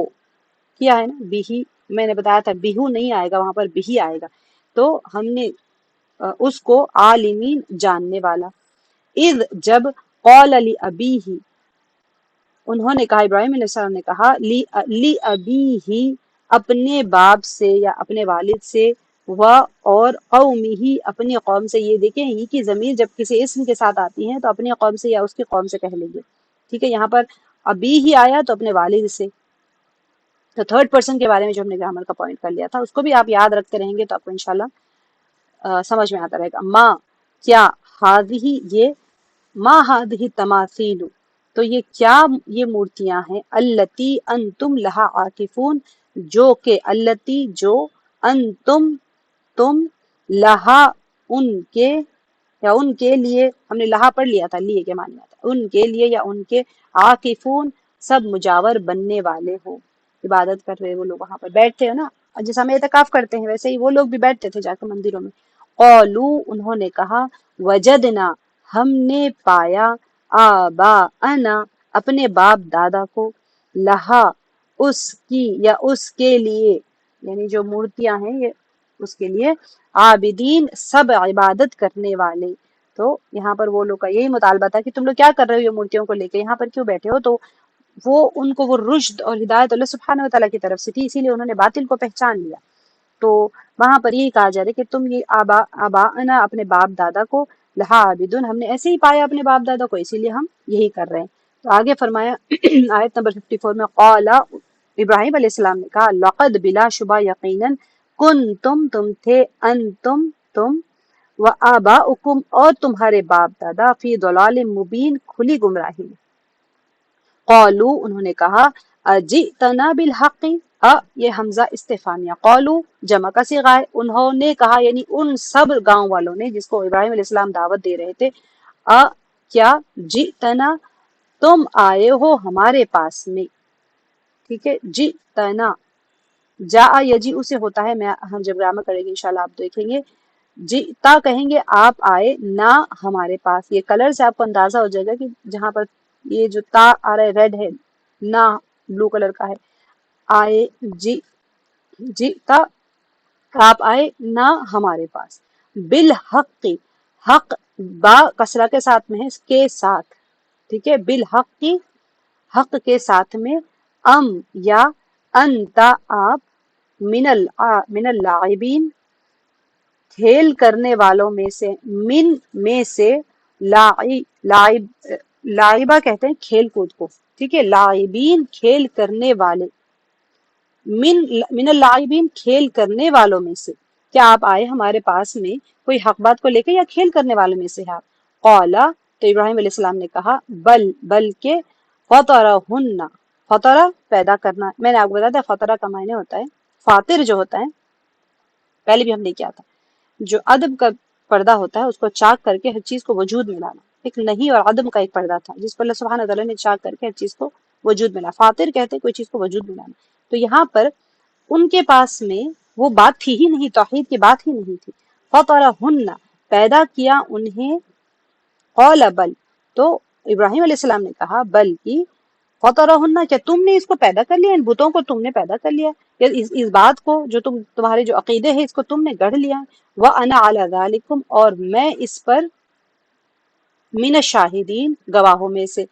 کیا ہے نا، بہی میں نے بتایا تھا بیہو نہیں آئے گا وہاں پر، بہی آئے گا، تو ہم نے اس کو عالمین جاننے والا، اذ جب، قول علی ابی ہی انہوں نے کہا، ابراہیم علیہ السلام نے کہا، لی ابی ہی اپنے باپ سے یا اپنے والد سے، و اور قومی ہی اپنی قوم سے، یہ دیکھیں ہی کی ضمیر جب کسی اسم کے ساتھ آتی ہے تو اپنی قوم سے یا اس کی قوم سے کہہ لیں گے، ٹھیک ہے؟ یہاں پر ابی ہی آیا تو اپنے والد سے، تو تھرڈ پرسن کے بارے میں جو ہم نے گرامر کا پوائنٹ کر لیا تھا اس کو بھی آپ یاد رکھتے رہیں گے تو آپ کو انشاءاللہ سمجھ میں آتا رہے گا۔ ماں کیا، ہادھی یہ، ما ہادھی تماثیل، تو یہ کیا، یہ مورتیاں ہیں، التی انتم لہا عاکفون، جو کہ التی جو، انتم تم، لہا ان کے، یا ان کے لیے، ہم نے لہا پڑھ لیا تھا، لیے کے معنی آتا، ان کے لیے یا ان کے، عاکفون سب مجاور بننے والے ہو، عبادت کر رہے وہ لوگ وہاں پر بیٹھتے ہو نا، جیسے ہم اعتکاف کرتے ہیں ویسے ہی وہ لوگ بھی بیٹھتے تھے جا کے مندروں میں۔ قولو انہوں نے کہا، وجدنا ہم نے پایا، آباءنا اپنے باپ دادا کو، لہا اس کی یا اس کے لیے، یعنی جو مورتیاں ہیں یہ اس کے لیے، عابدین سب عبادت کرنے والے۔ تو یہاں پر وہ لوگ کا یہی مطالبہ تھا کہ تم لوگ کیا کر رہے ہو یہ مورتیوں کو لے کے، یہاں پر کیوں بیٹھے ہو؟ تو وہ ان کو وہ رشد اور ہدایت اللہ سبحانہ و تعالیٰ کی طرف سے تھی، اسی لیے انہوں نے باطل کو پہچان لیا۔ تو وہاں پر یہی کہا جا رہا ہے کہ تم یہ آباءنا اپنے باپ دادا کو، لہا عابدون ہم نے ایسے ہی پایا اپنے باپ دادا کو، اسی لیے ہم یہی کر رہے ہیں۔ تو آگے فرمایا آیت نمبر 54 میں، قال ابراہیم علیہ السلام نے کہا، لقد بلا شبہ یقیناً، تم تھے، تم و آباؤکم اور تمہارے باپ دادا، فی ضلال مبین کھلی گمراہی میں۔ قالو انہوں نے کہا، اجئتنا بالحق، یہ حمزہ استفہامیہ، قالو جمع کا صیغہ ہے، انہوں نے کہا یعنی ان سب گاؤں والوں نے جس کو ابراہیم علیہ السلام دعوت دے رہے تھے، کیا، جئتنا تم آئے ہو ہمارے پاس میں، ٹھیک ہے؟ جئتنا، جا یجیء سے ہوتا ہے، ہم جب گرامر کریں گے انشاءاللہ آپ دیکھیں گے، جئتا کہیں گے آپ آئے، نہ ہمارے پاس، یہ کلر سے آپ کو اندازہ ہو جائے گا کہ جہاں پر یہ جو تا آ رہا ہے ریڈ ہے، نہ بلو کلر کا ہے، آئے، جئتا آپ آئے، نہ ہمارے پاس، بالحق، حق با کسرہ کے ساتھ میں ہے، کے ساتھ، ٹھیک ہے؟ بالحق کی، حق کے ساتھ میں، یا انتا آپ، من اللاعبین کھیل کرنے والوں میں سے، من میں سے، لاعبہ کہتے ہیں کھیل کود کو، ٹھیک ہے؟ لاعبین کھیل کرنے والے، من اللاعبین کھیل کرنے والوں میں سے، کیا آپ آئے ہمارے پاس میں کوئی حق بات کو لے کے یا کھیل کرنے والوں میں سے آپ؟ قولا تو ابراہیم علیہ السلام نے کہا، بلکہ، فطرہن، فطرہ پیدا کرنا، میں نے آپ کو بتایا تھا فطرہ کا معنی ہوتا ہے فاطر، جو ہوتا ہے پہلے بھی ہم نے کیا تھا، جو عدم کا پردہ ہوتا ہے اس کو چاک کر کے ہر چیز کو وجود میں لانا، ایک نہیں اور عدم کا ایک پردہ تھا جس پر اللہ سبحانہ تعالیٰ نے چاک کر کے ہر چیز کو وجود میں لانا، فاطر کہتے ہیں کوئی چیز کو وجود میں لانا۔ تو یہاں پر ان کے پاس میں وہ بات تھی ہی نہیں، توحید کی بات ہی نہیں تھی، فطرہن پیدا کیا انہیں، قول بل تو ابراہیم علیہ السلام نے کہا، بل کی، فطرہن کیا تم نے اس کو پیدا کر لیا، ان بتوں کو تم نے پیدا کر لیا، یا اس بات کو جو تمہارے جو عقیدے ہیں اس کو تم نے گڑھ لیا، وَأَنَا عَلَى ذَلِكُمْ اور میں اس پر، من الشاہدین گواہوں میں سے،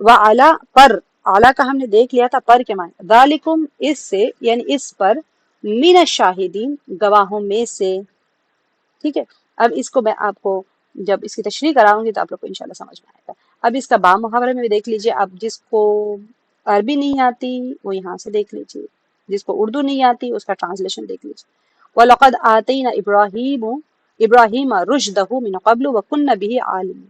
وَعَلَى پر، اعلیٰ کا ہم نے دیکھ لیا تھا، پر کے معنی، ذالکم اس سے، یعنی اس پر، من الشاہدین گواہوں میں سے، ٹھیک ہے؟ اب اس کو میں آپ کو جب اس کی تشریح کراؤں گی تو آپ لوگ کو انشاءاللہ سمجھ میں آئے گا۔ اب اس کا با محاورے میں بھی دیکھ لیجئے، اب جس کو عربی نہیں آتی وہ یہاں سے دیکھ لیجئے، جس کو اردو نہیں آتی اس کا ٹرانسلیشن دیکھ لیجئے۔ وَلَقَدْ آتَيْنَا إِبْرَاهِيمُ ابراہیم رشدہ من قبل وکنا بہ عالم،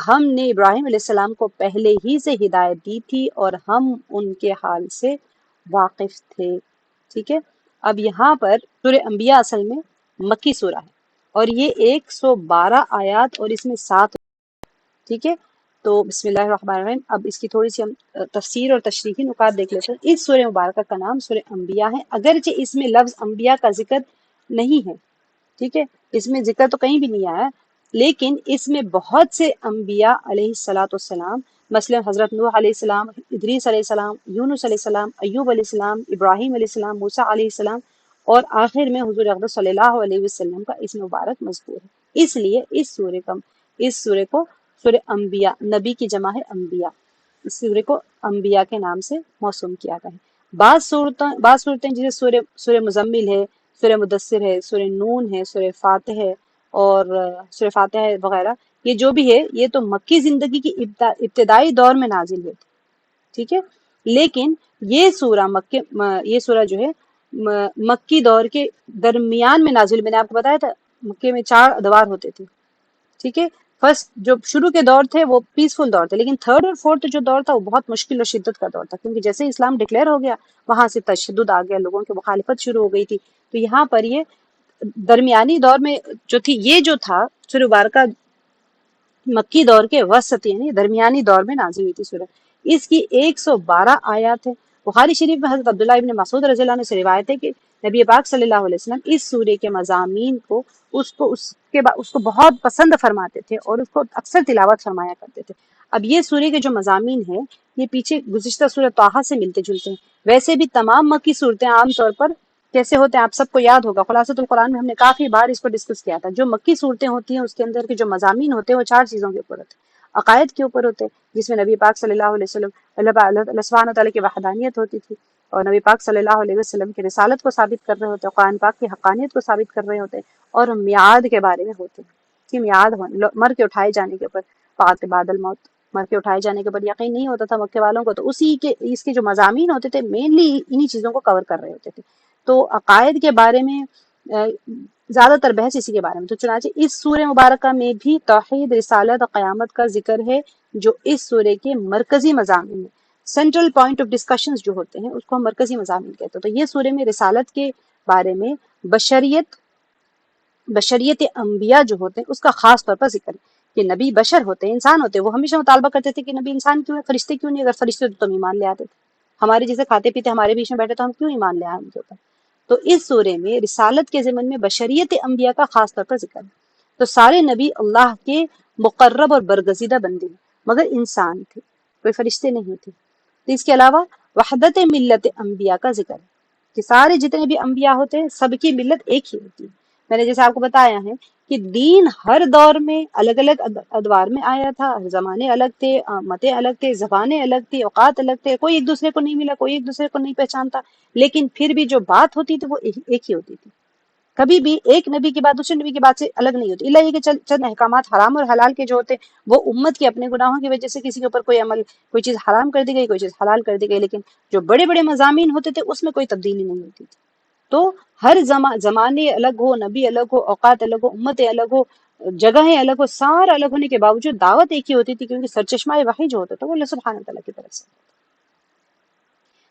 ہم نے ابراہیم علیہ السلام کو پہلے ہی سے ہدایت دی تھی اور ہم ان کے حال سے واقف تھے۔ ٹھیک ہے، اب یہاں پر سورہ انبیاء اصل میں مکی سورہ ہے اور یہ 112 آیات اور اس میں 7۔ ٹھیک ہے، تو بسم اللہ الرحمن الرحیم۔ اب اس کی تھوڑی سی ہم تفسیر اور تشریحی نکات دیکھ لیتے ہیں۔ اس سورہ مبارکہ کا نام سورہ انبیاء ہے، اگرچہ اس میں لفظ انبیاء کا ذکر نہیں ہے۔ ٹھیک ہے، اس میں ذکر تو کہیں بھی نہیں آیا، لیکن اس میں بہت سے انبیاء علیہ الصلاۃ والسلام، مثلا حضرت نوح علیہ السلام، ادریس علیہ السلام، یونس علیہ السلام، ایوب علیہ السلام، ابراہیم علیہ السلام، موسیٰ علیہ السلام، اور آخر میں حضور اقدس صلی اللہ علیہ وسلم کا اس مبارک مذکور ہے۔ اس لیے اس سورے کو سورہ انبیاء، نبی کی جمع ہے انبیاء، اس سورے کو انبیاء کے نام سے موسوم کیا گیا ہے۔ بعض صورتیں جیسے سورہ مزمل ہے، سورہ مدثر ہے، سورہ نون ہے، سورہ فاتح ہے، اور سورہ فاتح ہے وغیرہ، یہ جو بھی ہے یہ تو مکی زندگی کی ابتدائی دور میں نازل ہوئی تھی۔ ٹھیک ہے، لیکن یہ سورہ جو ہے مکی دور کے درمیان میں نازل، میں نے آپ کو بتایا تھا مکے میں 4 ادوار ہوتے تھے۔ ٹھیک ہے، فرسٹ جو شروع کے دور تھے وہ پیسفل دور تھے، لیکن تھرڈ اور فورتھ جو دور تھا وہ بہت مشکل اور شدت کا دور تھا، کیونکہ جیسے اسلام ڈکلیئر ہو گیا وہاں سے تشدد آ گیا، لوگوں کی مخالفت شروع ہو گئی تھی۔ تو یہاں پر یہ درمیانی دور میں جو تھی، یہ جو تھا سورہ مبارکہ مکی دور کے وسط یعنی درمیانی دور میں نازل ہوئی تھی سورہ۔ اس کی 112 آیات ہے۔ بخاری شریف میں حضرت عبداللہ ابن مسعود رضی اللہ عنہ سے روایت ہے کہ نبی پاک صلی اللہ علیہ وسلم اس سورے کے مضامین کو اس کو بہت پسند فرماتے تھے اور اس کو اکثر تلاوت فرمایا کرتے تھے۔ اب یہ سورے کے جو مضامین ہیں یہ پیچھے گزشتہ سورہ طٰہٰ سے ملتے جلتے ہیں۔ ویسے بھی تمام مکی صورتیں عام طور پر کیسے ہوتے ہیں آپ سب کو یاد ہوگا، خلاصۃ القرآن میں ہم نے کافی بار اس کو ڈسکس کیا تھا۔ جو مکی صورتیں ہوتی ہیں اس کے اندر کے جو مضامین ہوتے ہیں وہ 4 چیزوں کے اوپر ہوتے ہیں۔ عقائد کے اوپر ہوتے ہیں، جس میں نبی پاک صلی اللہ علیہ وسلم اللہ سبحانہ تعالیٰ کی وحدانیت ہوتی تھی، اور نبی پاک صلی اللہ علیہ وسلم کی رسالت کو ثابت کر رہے ہوتے ہیں، قرآن پاک کی حقانیت کو ثابت کر رہے ہوتے ہیں، اور میعاد کے بارے میں ہوتے ہیں کہ میعاد مر کے اٹھائے جانے کے اوپر، بات بعد الموت، مر کے اٹھائے جانے کے اوپر یقین نہیں ہوتا تھا مکے والوں کو، تو اس کے جو مضامین ہوتے تھے مینلی انہی چیزوں کو کور کر رہے ہوتے تھے۔ تو عقائد کے بارے میں زیادہ تر بحث اسی کے بارے میں، تو چنانچہ اس سورہ مبارکہ میں بھی توحید، رسالت اور قیامت کا ذکر ہے، جو اس سورے کے مرکزی مضامین ہیں۔ سینٹرل پوائنٹ آف ڈسکشنز جو ہوتے ہیں اس کو ہم مرکزی مضامین کہتے ہیں۔ تو یہ سورے میں رسالت کے بارے میں بشریت انبیاء جو ہوتے ہیں اس کا خاص طور پر ذکر ہے کہ نبی بشر ہوتے ہیں، انسان ہوتے ہیں۔ وہ ہمیشہ مطالبہ کرتے تھے کہ نبی انسان کیوں ہے، فرشتے کیوں نہیں؟ اگر فرشتے تو تم ایمان لے آتے تھے، ہمارے جیسے کھاتے پیتے ہمارے بیچ میں بیٹھے تو ہم کیوں ایمان لے آئے ان کے اوپر؟ تو اس سورے میں رسالت کے ضمن میں بشریت انبیاء کا خاص طور پر ذکر ہے۔ تو سارے نبی اللہ کے مقرب اور برگزیدہ بندے ہیں، مگر انسان تھے، کوئی فرشتے نہیں تھے۔ تو اس کے علاوہ وحدت ملت انبیاء کا ذکر ہے کہ سارے جتنے بھی انبیاء ہوتے ہیں سب کی ملت ایک ہی ہوتی ہے۔ میں نے جیسے آپ کو بتایا ہے کہ دین ہر دور میں الگ الگ ادوار میں آیا تھا، زمانے الگ تھے، امتیں الگ تھے، زبانیں الگ تھی، اوقات الگ تھے، کوئی ایک دوسرے کو نہیں ملا، کوئی ایک دوسرے کو نہیں پہچانتا، لیکن پھر بھی جو بات ہوتی تھی وہ ایک ہی ہوتی تھی۔ کبھی بھی ایک نبی کی بات دوسرے نبی کی بات سے الگ نہیں ہوتی، اللہ یہ کہ چند احکامات حرام اور حلال کے جو ہوتے وہ امت کے اپنے گناہوں کی وجہ سے کسی کے اوپر کوئی عمل، کوئی چیز حرام کر دی گئی، کوئی چیز حلال کر دی گئی، لیکن جو بڑے بڑے مضامین ہوتے تھے اس میں کوئی تبدیلی نہیں ہوتی تھی۔ تو ہر زمانے الگ ہو، نبی الگ ہو، اوقات الگ ہو، امتیں الگ ہو، جگہیں الگ ہو، سارا الگ ہونے کے باوجود دعوت ایک ہی ہوتی تھی، کیونکہ سرچشمہ وحی جو ہوتا تھا وہ اللہ سبحانہ تعالیٰ کی طرف سے۔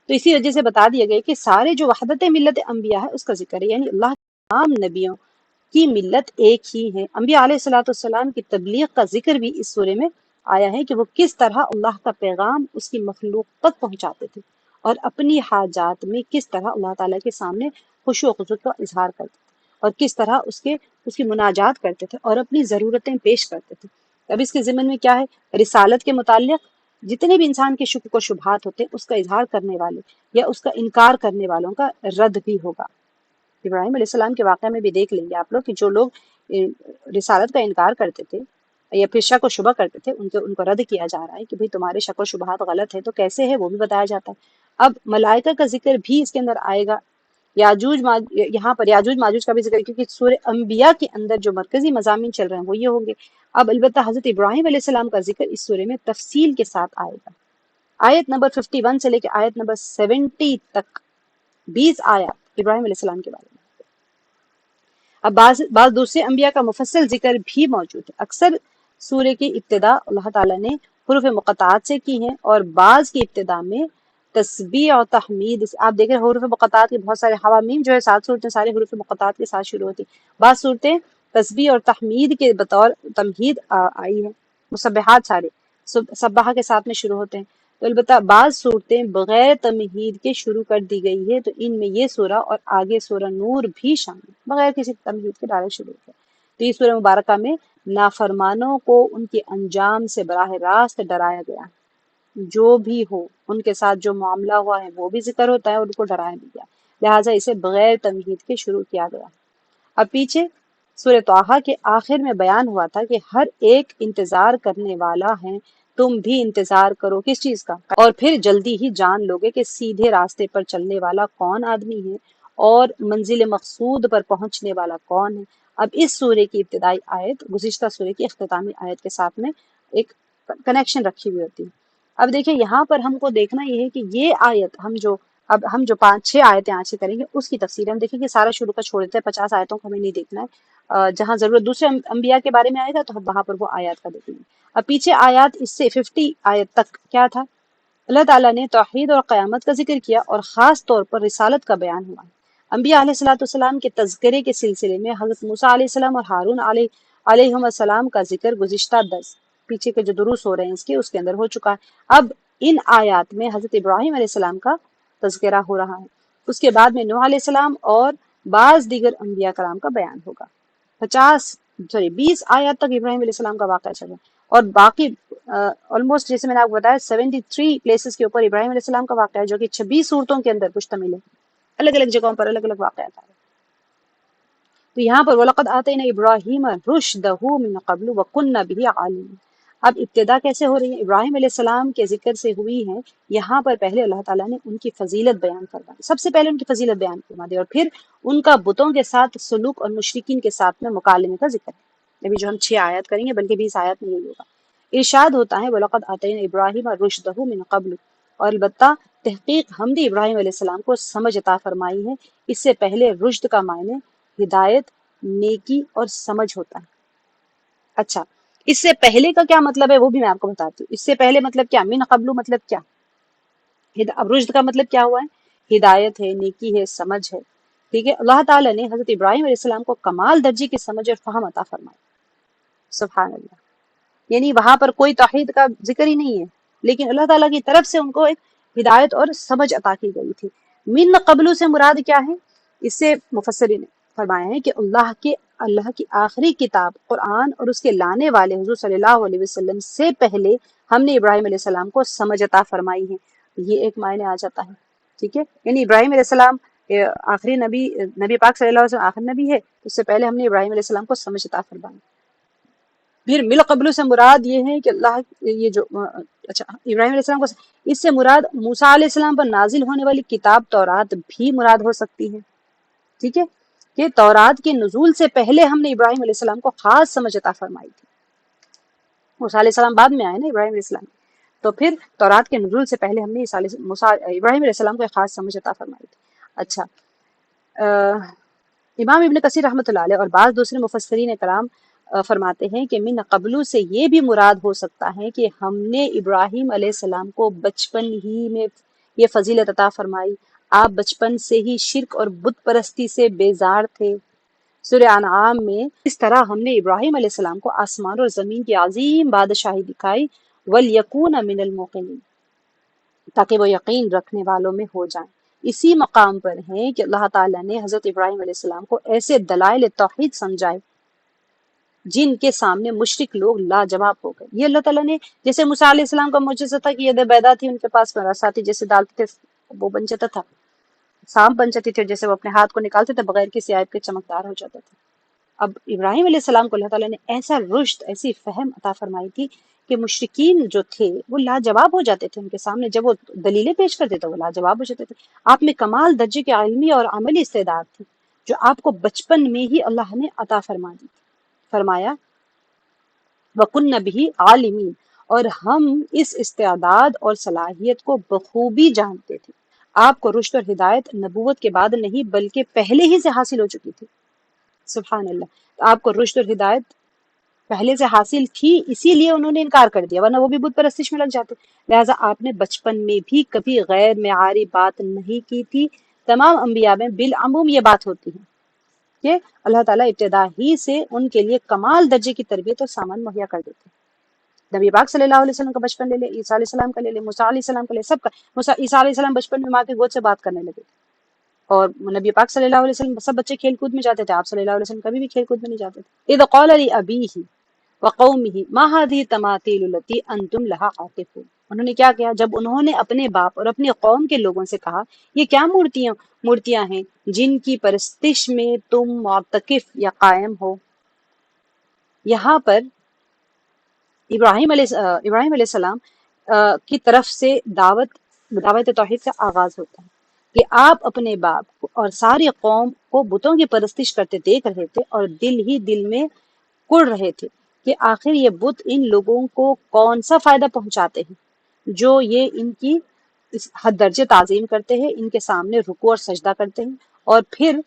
تو اسی وجہ سے بتا دیا گیا کہ سارے جو وحدت ملت انبیاء ہے اس کا ذکر ہے، یعنی اللہ کے تمام نبیوں کی ملت ایک ہی ہے۔ انبیاء علیہ الصلوۃ والسلام کی تبلیغ کا ذکر بھی اس سورے میں آیا ہے کہ وہ کس طرح اللہ کا پیغام اس کی مخلوق تک پہنچاتے تھے، اور اپنی حاجات میں کس طرح اللہ تعالیٰ کے سامنے خشوع و خضوع کا اظہار کرتے تھے، اور کس طرح اس کی مناجات کرتے تھے اور اپنی ضرورتیں پیش کرتے تھے۔ اب اس کے ضمن میں کیا ہے، رسالت کے متعلق جتنے بھی انسان کے شکوک و شبہات ہوتے ہیں اس کا اظہار کرنے والے یا اس کا انکار کرنے والوں کا رد بھی ہوگا۔ ابراہیم علیہ السلام کے واقعہ میں بھی دیکھ لیں گے آپ لوگ کہ جو لوگ رسالت کا انکار کرتے تھے یا پھر شک و شبہ کرتے تھے ان کو رد کیا جا رہا ہے کہ بھئی تمہارے شک و شبہات غلط ہے، تو کیسے ہے وہ بھی بتایا جاتا ہے۔ اب ملائکہ کا ذکر بھی اس کے اندر آئے گا، یہاں پر یاجوج ماجوج کا بھی ذکر، کیونکہ سورہ انبیاء کے اندر جو مرکزی مضامین چل رہے ہیں وہ یہ ہوں گے۔ اب البتہ حضرت ابراہیم علیہ السلام کا ذکر اس سورے میں تفصیل کے ساتھ آئے گا۔ آیت نمبر 51 سے لے کے آیت نمبر 70 تک 20 آیات ابراہیم علیہ السلام کے بارے میں۔ اب بعض دوسرے انبیاء کا مفصل ذکر بھی موجود ہے۔ اکثر سورہ کی ابتدا اللہ تعالیٰ نے حروف مقطعات سے کی ہیں، اور بعض کی ابتدا میں تسبیح اور تحمید سے۔ آپ دیکھ رہے ہیں حروف مقطعات کے بہت سارے حوامیم جو ہے 7 صورتیں سارے حروف مقطعات کے ساتھ شروع ہوتی، بعض صورتیں تسبیح اور تحمید کے بطور تمہید آئی ہے، مسبحات سارے سبحہ کے ساتھ میں شروع ہوتے ہیں۔ تو البتہ بعض صورتیں بغیر تمہید کے شروع کر دی گئی ہے، تو ان میں یہ سورہ اور آگے سورہ نور بھی شامل ہے، بغیر کسی تمہید کے ڈائریکٹ شروع ہے۔ تو یہ سورہ مبارکہ میں نافرمانوں کو ان کے انجام سے براہ راست ڈرایا گیا ہے، جو بھی ہو ان کے ساتھ جو معاملہ ہوا ہے وہ بھی ذکر ہوتا ہے، اور ان کو ڈرایا بھی گیا، لہٰذا اسے بغیر تمہید کے شروع کیا گیا۔ اب پیچھے سورہ طٰہٰ کے آخر میں بیان ہوا تھا کہ ہر ایک انتظار کرنے والا ہے، تم بھی انتظار کرو کس چیز کا، اور پھر جلدی ہی جان لوگے کہ سیدھے راستے پر چلنے والا کون آدمی ہے اور منزل مقصود پر پہنچنے والا کون ہے۔ اب اس سورہ کی ابتدائی آیت گزشتہ سورہ کی اختتامی آیت کے ساتھ میں ایک کنیکشن رکھی ہوئی ہوتی ہے۔ اب دیکھیں یہاں پر ہم کو دیکھنا یہ ہے کہ یہ آیت ہم جو 5-6 آیتیں آج سے کریں گے اس کی تفسیر ہم دیکھیں کہ سارا شروع کا چھوڑ دیتے ہیں، 50 آیتوں کو ہمیں نہیں دیکھنا ہے، جہاں ضرورت دوسرے انبیاء کے بارے میں آئے گا تو ہم وہاں پر وہ آیات کا دیکھیں گے۔ اب پیچھے آیات اس سے 50 آیت تک کیا تھا؟ اللہ تعالیٰ نے توحید اور قیامت کا ذکر کیا، اور خاص طور پر رسالت کا بیان ہوا ہے۔ انبیاء علیہ الصلوۃ والسلام کے تذکرے کے سلسلے میں حضرت موسیٰ علیہ السلام اور ہارون علیہ السلام کا ذکر گزشتہ پیچھے کے جو دروس ہو رہے ہیں اس کے اندر ہو چکا ہے۔ اب ان آیات میں حضرت ابراہیم علیہ السلام کا تذکرہ ہو رہا ہے، اس کے بعد میں نوح علیہ السلام اور بعض دیگر انبیاء کرام کا بیان ہوگا۔ 20 آیات تک ابراہیم علیہ السلام کا واقعہ چل رہا ہے، اور باقی آلموسٹ جیسے میں نے آپ کو بتایا 73 پلیسز کے اوپر ابراہیم علیہ السلام کا واقعہ ہے، جو کہ 26 صورتوں کے اندر مشتمل ہے، الگ الگ جگہوں پر الگ الگ واقعات آئے۔ تو یہاں پر وَلَقَدْ آتَيْنَا إِبْرَاهِيمَ رُشْدَهُ مِن قَبْلُ وَكُنَّا بِهِ عَالِمِينَ۔ اب ابتدا کیسے ہو رہی ہے؟ ابراہیم علیہ السلام کے ذکر سے ہوئی ہے۔ یہاں پر پہلے اللہ تعالیٰ نے ان کی فضیلت بیان فرما دی، سب سے پہلے ان کی فضیلت بیان فرما دی، اور پھر ان کا بتوں کے ساتھ سلوک اور مشرکین کے ساتھ میں مکالمے کا ذکر ہے۔ ابھی جو ہم 6 آیات کریں گے بلکہ 20 آیات میں یہی ہوگا۔ ارشاد ہوتا ہے وَلَقَدْ آتَيْنَا إِبْرَاهِيمَ رُشْدَهُ مِن قَبْلُ، اور البتہ تحقیق ہم نے ابراہیم علیہ السلام کو سمجھ عطا فرمائی ہے۔ اس سے پہلے رشد کا معنی ہدایت، نیکی اور سمجھ ہوتا ہے۔ اچھا، اس سے پہلے کا کیا مطلب ہے وہ بھی میں آپ کو بتاتی ہوں۔ اس سے پہلے مطلب کیا، من قبل مطلب کیا، اب رشد کا مطلب کیا ہوا ہے؟ ہدایت ہے، نیکی ہے، سمجھ ہے، ٹھیک ہے۔ اللہ تعالیٰ نے حضرت ابراہیم علیہ السلام کو کمال درجے کی سمجھ اور فہم عطا فرمائی، سبحان اللہ۔ یعنی وہاں پر کوئی توحید کا ذکر ہی نہیں ہے، لیکن اللہ تعالیٰ کی طرف سے ان کو ایک ہدایت اور سمجھ عطا کی گئی تھی۔ من قبل سے مراد کیا ہے؟ اس سے مفسرین نے فرمایا ہے کہ اللہ کی آخری کتاب قرآن اور اس کے لانے والے حضور صلی اللہ علیہ وسلم سے پہلے ہم نے ابراہیم علیہ السلام کو سمجھ عطا فرمائی ہے، یہ ایک معنی آ جاتا ہے، ٹھیک ہے۔ یعنی ابراہیم علیہ السلام آخری نبی پاک صلی اللہ علیہ وسلم آخری نبی ہے، اس سے پہلے ہم نے ابراہیم علیہ السلام کو سمجھ عطا فرمائی۔ پھر مل قبل سے مراد یہ ہے کہ اللہ یہ جو اچھا ابراہیم علیہ السلام کو، اس سے مراد موسیٰ علیہ السلام پر نازل ہونے والی کتاب تورات بھی مراد ہو سکتی ہے، ٹھیک ہے، کہ تورات کے نزول سے پہلے ہم نے ابراہیم علیہ السلام کو خاص سمجھ عطا فرمائی تھی۔ موسیٰ علیہ السلام بعد میں آئے نا ابراہیم علیہ السلام، تو پھر تورات کے نزول سے پہلے ہم نے ابراہیم علیہ السلام کو ایک خاص سمجھ عطا فرمائی تھی۔ اچھا، امام ابن کثیر رحمۃ اللہ علیہ اور بعض دوسرے مفسرین کرام فرماتے ہیں کہ من قبلو سے یہ بھی مراد ہو سکتا ہے کہ ہم نے ابراہیم علیہ السلام کو بچپن ہی میں یہ فضیلت عطا فرمائی، آپ بچپن سے ہی شرک اور بت پرستی سے بیزار تھے۔ سورہ انعام میں اس طرح ہم نے ابراہیم علیہ السلام کو آسمان اور زمین کی عظیم بادشاہی دکھائی، وَلْيَكُونَ مِنَ الْمُوقِنِينَ، تاکہ وہ یقین رکھنے والوں میں ہو جائیں۔ اسی مقام پر ہے کہ اللہ تعالیٰ نے حضرت ابراہیم علیہ السلام کو ایسے دلائل توحید سمجھائے جن کے سامنے مشرک لوگ لاجواب ہو گئے۔ یہ اللہ تعالیٰ نے، جیسے موسیٰ علیہ السلام کا معجزہ تھا کہ ید بیضا تھی ان کے پاس، ساتھی جیسے ڈالتے تھے وہ بن جاتا تھا، سانپ بن جاتی تھی، جیسے وہ اپنے ہاتھ کو نکالتے تھے بغیر کسی عیب کے چمکدار ہو جاتا تھا۔ اب ابراہیم علیہ السلام کو اللہ تعالیٰ نے ایسا رشد، ایسی فہم عطا فرمائی تھی کہ مشرکین جو تھے وہ لاجواب ہو جاتے تھے ان کے سامنے، جب وہ دلیلیں پیش کرتے تھے وہ لاجواب ہو جاتے تھے۔ آپ میں کمال درجے کی علمی اور عملی استعداد تھی جو آپ کو بچپن میں ہی اللہ نے عطا فرما دی تھی۔ فرمایا وَكُنَّ بِهِ عَالِمِينَ، اور ہم اس استعداد اور صلاحیت کو بخوبی جانتے تھے۔ آپ کو رشد اور ہدایت نبوت کے بعد نہیں بلکہ پہلے ہی سے حاصل ہو چکی تھی۔ سبحان اللہ. تو آپ کو رشد اور ہدایت پہلے سے حاصل تھی، اسی لیے انہوں نے انکار کر دیا، ورنہ وہ بھی بت پرستش میں لگ جاتے. لہٰذا آپ نے بچپن میں بھی کبھی غیر معیاری بات نہیں کی تھی. تمام انبیاء میں بالعموم یہ بات ہوتی ہے کہ اللہ تعالیٰ ابتدا ہی سے ان کے لیے کمال درجے کی تربیت اور سامان مہیا کر دیتے ہیں. نبی پاک صلی اللہ علیہ وسلم کا بچپن لے لے، عیسیٰ علیہ السلام کا لے لے، موسیٰ علیہ السلام کا لے، سب کا. عیسیٰ علیہ السلام بچپن میں ماں کے گود سے بات کرنے لگے تھے، اور نبی پاک صلی اللہ علیہ وسلم سب بچے کھیل کود میں جاتے تھے، آپ صلی اللہ علیہ وسلم کبھی بھی کھیل کود میں نہیں جاتے تھے. اذ قال لأبیہ وقومہ ما هذه التماثیل التي انتم لها عاکفون. انہوں نے کیا کیا؟ جب انہوں نے اپنے باپ اور اپنی قوم کے لوگوں سے کہا یہ کیا مورتیاں ہیں جن کی پرستش میں تم معتکف یا قائم ہو. یہاں پر ابراہیم علیہ السلام کی طرف سے دعوت توحید کا آغاز ہوتا ہے کہ آپ اپنے باپ اور ساری قوم کو بتوں کی پرستش کرتے دیکھ رہے تھے، اور دل ہی دل میں کڑ رہے تھے کہ آخر یہ بت ان لوگوں کو کون سا فائدہ پہنچاتے ہیں جو یہ ان کی اس حد درجے تعظیم کرتے ہیں، ان کے سامنے رکوع اور سجدہ کرتے ہیں، اور پھر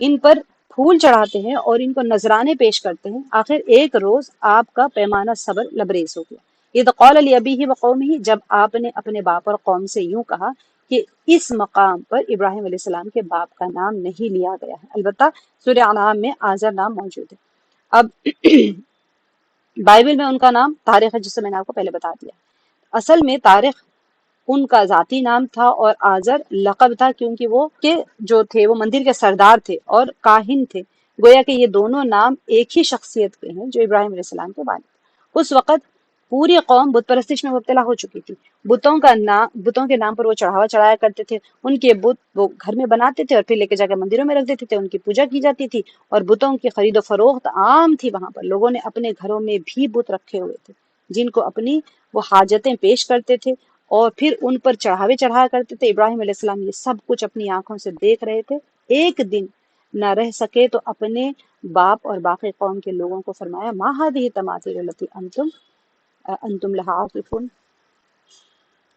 ان پر پھول چڑھاتے ہیں اور ان کو نذرانے پیش کرتے ہیں. آخر ایک روز آپ کا پیمانہ صبر لبریز ہو گیا. اذ قال لأبیہ وقومہ، جب آپ نے اپنے باپ اور قوم سے یوں کہا کہ اس مقام پر ابراہیم علیہ السلام کے باپ کا نام نہیں لیا گیا ہے. البتہ سورہ انعام میں آزر نام موجود ہے. اب بائبل میں ان کا نام طارق ہے، جس سے میں نے آپ کو پہلے بتا دیا. اصل میں طارق ان کا ذاتی نام تھا اور آزر لقب تھا، کیونکہ وہ کے جو تھے وہ مندر کے سردار تھے اور کاہن تھے. گویا کہ یہ دونوں نام ایک ہی شخصیت کے ہیں جو ابراہیم علیہ السلام کے والد. اس وقت پوری قوم بت پرستش میں مبتلا ہو چکی تھی. بتوں کے نام پر وہ چڑھاوا چڑھایا کرتے تھے. ان کے بت وہ گھر میں بناتے تھے اور پھر لے کے جا کے مندروں میں رکھ دیتے تھے. ان کی پوجا کی جاتی تھی اور بتوں کی خرید و فروخت عام تھی. وہاں پر لوگوں نے اپنے گھروں میں بھی بت رکھے ہوئے تھے جن کو اپنی وہ حاجتیں پیش کرتے تھے اور پھر ان پر چڑھاوے چڑھایا کرتے تھے. ابراہیم علیہ السلام یہ سب کچھ اپنی آنکھوں سے دیکھ رہے تھے. ایک دن نہ رہ سکے تو اپنے باپ اور باقی قوم کے لوگوں کو فرمایا ما هذه التماثیل التي انتم لها عاکفون.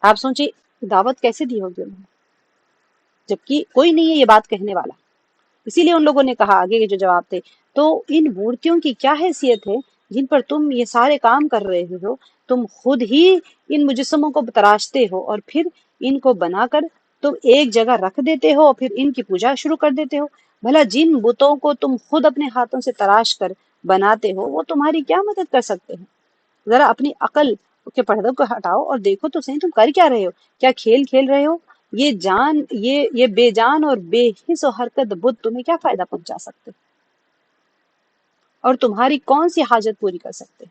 آپ سوچیں دعوت کیسے دی ہوگی انہوں نے، جبکہ کوئی نہیں ہے یہ بات کہنے والا. اسی لیے ان لوگوں نے کہا آگے کے جو جواب تھے، تو ان مورتیوں کی کیا حیثیت ہے جن پر تم یہ سارے کام کر رہے ہو؟ تم خود ہی ان مجسموں کو تراشتے ہو اور پھر ان کو بنا کر تم ایک جگہ رکھ دیتے ہو اور پھر ان کی پوجا شروع کر دیتے ہو. بھلا جن بتوں کو تم خود اپنے ہاتھوں سے تراش کر بناتے ہو وہ تمہاری کیا مدد کر سکتے ہیں؟ ذرا اپنی عقل کے پردوں کو ہٹاؤ اور دیکھو تو صحیح تم کر کیا رہے ہو. کیا کھیل کھیل رہے ہو؟ یہ بے جان اور بے حس و حرکت بت تمہیں کیا فائدہ پہنچا سکتے اور تمہاری کون سی حاجت پوری کر سکتے؟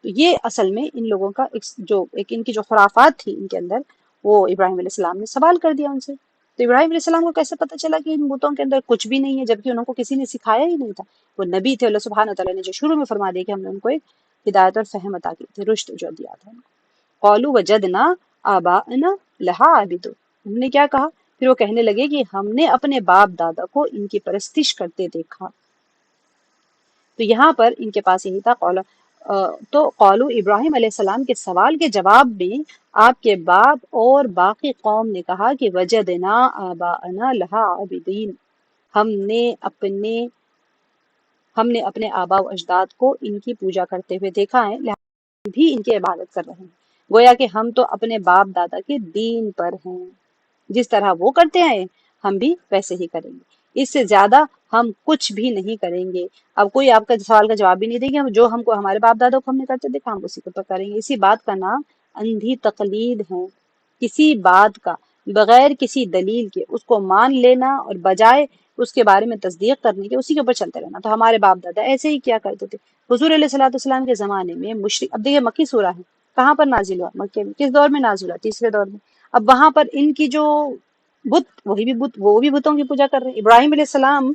تو یہ اصل میں ان لوگوں کا ان کی جو خرافات تھی ان کے اندر، وہ ابراہیم علیہ السلام نے سوال کر دیا ان سے. تو ابراہیم علیہ السلام کو کیسے پتہ چلا کہ ان بتوں کے اندر کچھ بھی نہیں ہے، جبکہ انہوں کو کسی نے سکھایا ہی نہیں تھا. وہ نبی تھے، اللہ سبحانہ وتعالیٰ نے جو شروع میں فرما دیا کہ ہم نے ان کو ایک ہدایت اور فہم عطا کی تھی، رشد جو دیا تھا. قالوا وجدنا آباءنا لها عابدون. انہوں نے کیا کہا؟ پھر وہ کہنے لگے کہ ہم نے اپنے باپ دادا کو ان کی پرستش کرتے دیکھا. تو یہاں پر ان کے پاس یہی تھا تو قالو ابراہیم علیہ السلام کے سوال کے جواب میں آپ کے باپ اور باقی قوم نے کہا کہ وجدنا آباءنا لها عابدین، ہم نے اپنے آبا و اجداد کو ان کی پوجا کرتے ہوئے دیکھا ہے، لہذا بھی ان کی عبادت کر رہے ہیں. گویا کہ ہم تو اپنے باپ دادا کے دین پر ہیں، جس طرح وہ کرتے ہیں ہم بھی ویسے ہی کریں گے، اس سے زیادہ ہم کچھ بھی نہیں کریں گے. اب کوئی آپ کا سوال کا جواب بھی نہیں دے گا. جو ہم کو ہمارے باپ دادا کو ہم نے کرتے دیکھا ہم اسی کو کریں گے. اسی بات کا نام اندھی تقلید ہے. کسی بات کا بغیر کسی دلیل کے اس کو مان لینا اور بجائے اس کے بارے میں تصدیق کرنے کے اسی کے اوپر چلتے رہنا. تو ہمارے باپ دادا ایسے ہی کیا کرتے تھے. حضور علیہ الصلوۃ والسلام کے زمانے میں مشرک، اب دیکھیے مکی سورہ ہے، کہاں پر نازل ہوا؟ مکے میں. کس دور میں نازل ہوا؟ تیسرے دور میں. اب وہاں پر ان کی جو وہ بھی بتوں کی پوجا کر رہے ہیں. ابراہیم علیہ السلام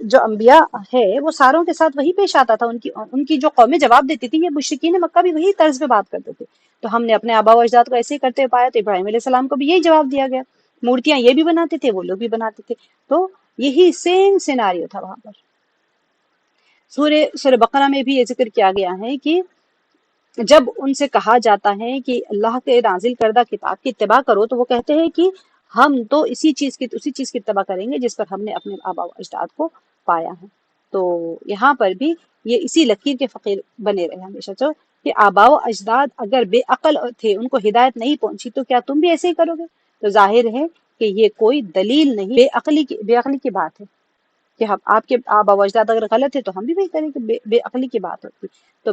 جو انبیاء ہے وہ ساروں کے ساتھ وہی پیش آتا تھا. ان کی جو قومیں جواب دیتی تھی، یہ مشرکین مکہ بھی وہی طرز پہ بات کرتے تھے. تو ہم نے اپنے آبا و اجداد کو ایسے ہی کرتے پایا، تو ابراہیم علیہ السلام کو بھی یہی جواب دیا گیا. مورتیاں یہ بھی بناتے تھے، وہ لوگ بھی بناتے تھے. تو یہی سیم سیناریو تھا وہاں پر. سورہ بقرہ میں بھی یہ ذکر کیا گیا ہے کہ جب ان سے کہا جاتا ہے کہ اللہ کے نازل کردہ کتاب کی اتباع کرو، تو وہ کہتے ہیں کہ ہم تو اسی چیز کی اتباع کریں گے جس پر ہم نے اپنے آبا و اجداد کو پایا ہے. تو یہاں پر بھی یہ اسی لکیر کے فقیر بنے رہے ہمیشہ، تو کہ آباء و اجداد اگر بے عقل تھے، ان کو ہدایت نہیں پہنچی، تو کیا تم بھی ایسے ہی کرو گے؟ تو ظاہر ہے کہ یہ کوئی دلیل نہیں، بے عقلی کی بات ہے کہ ہم آپ کے آباء و اجداد اگر غلط ہے تو ہم بھی وہی کریں گے، بے عقلی کی بات ہوتی۔ تو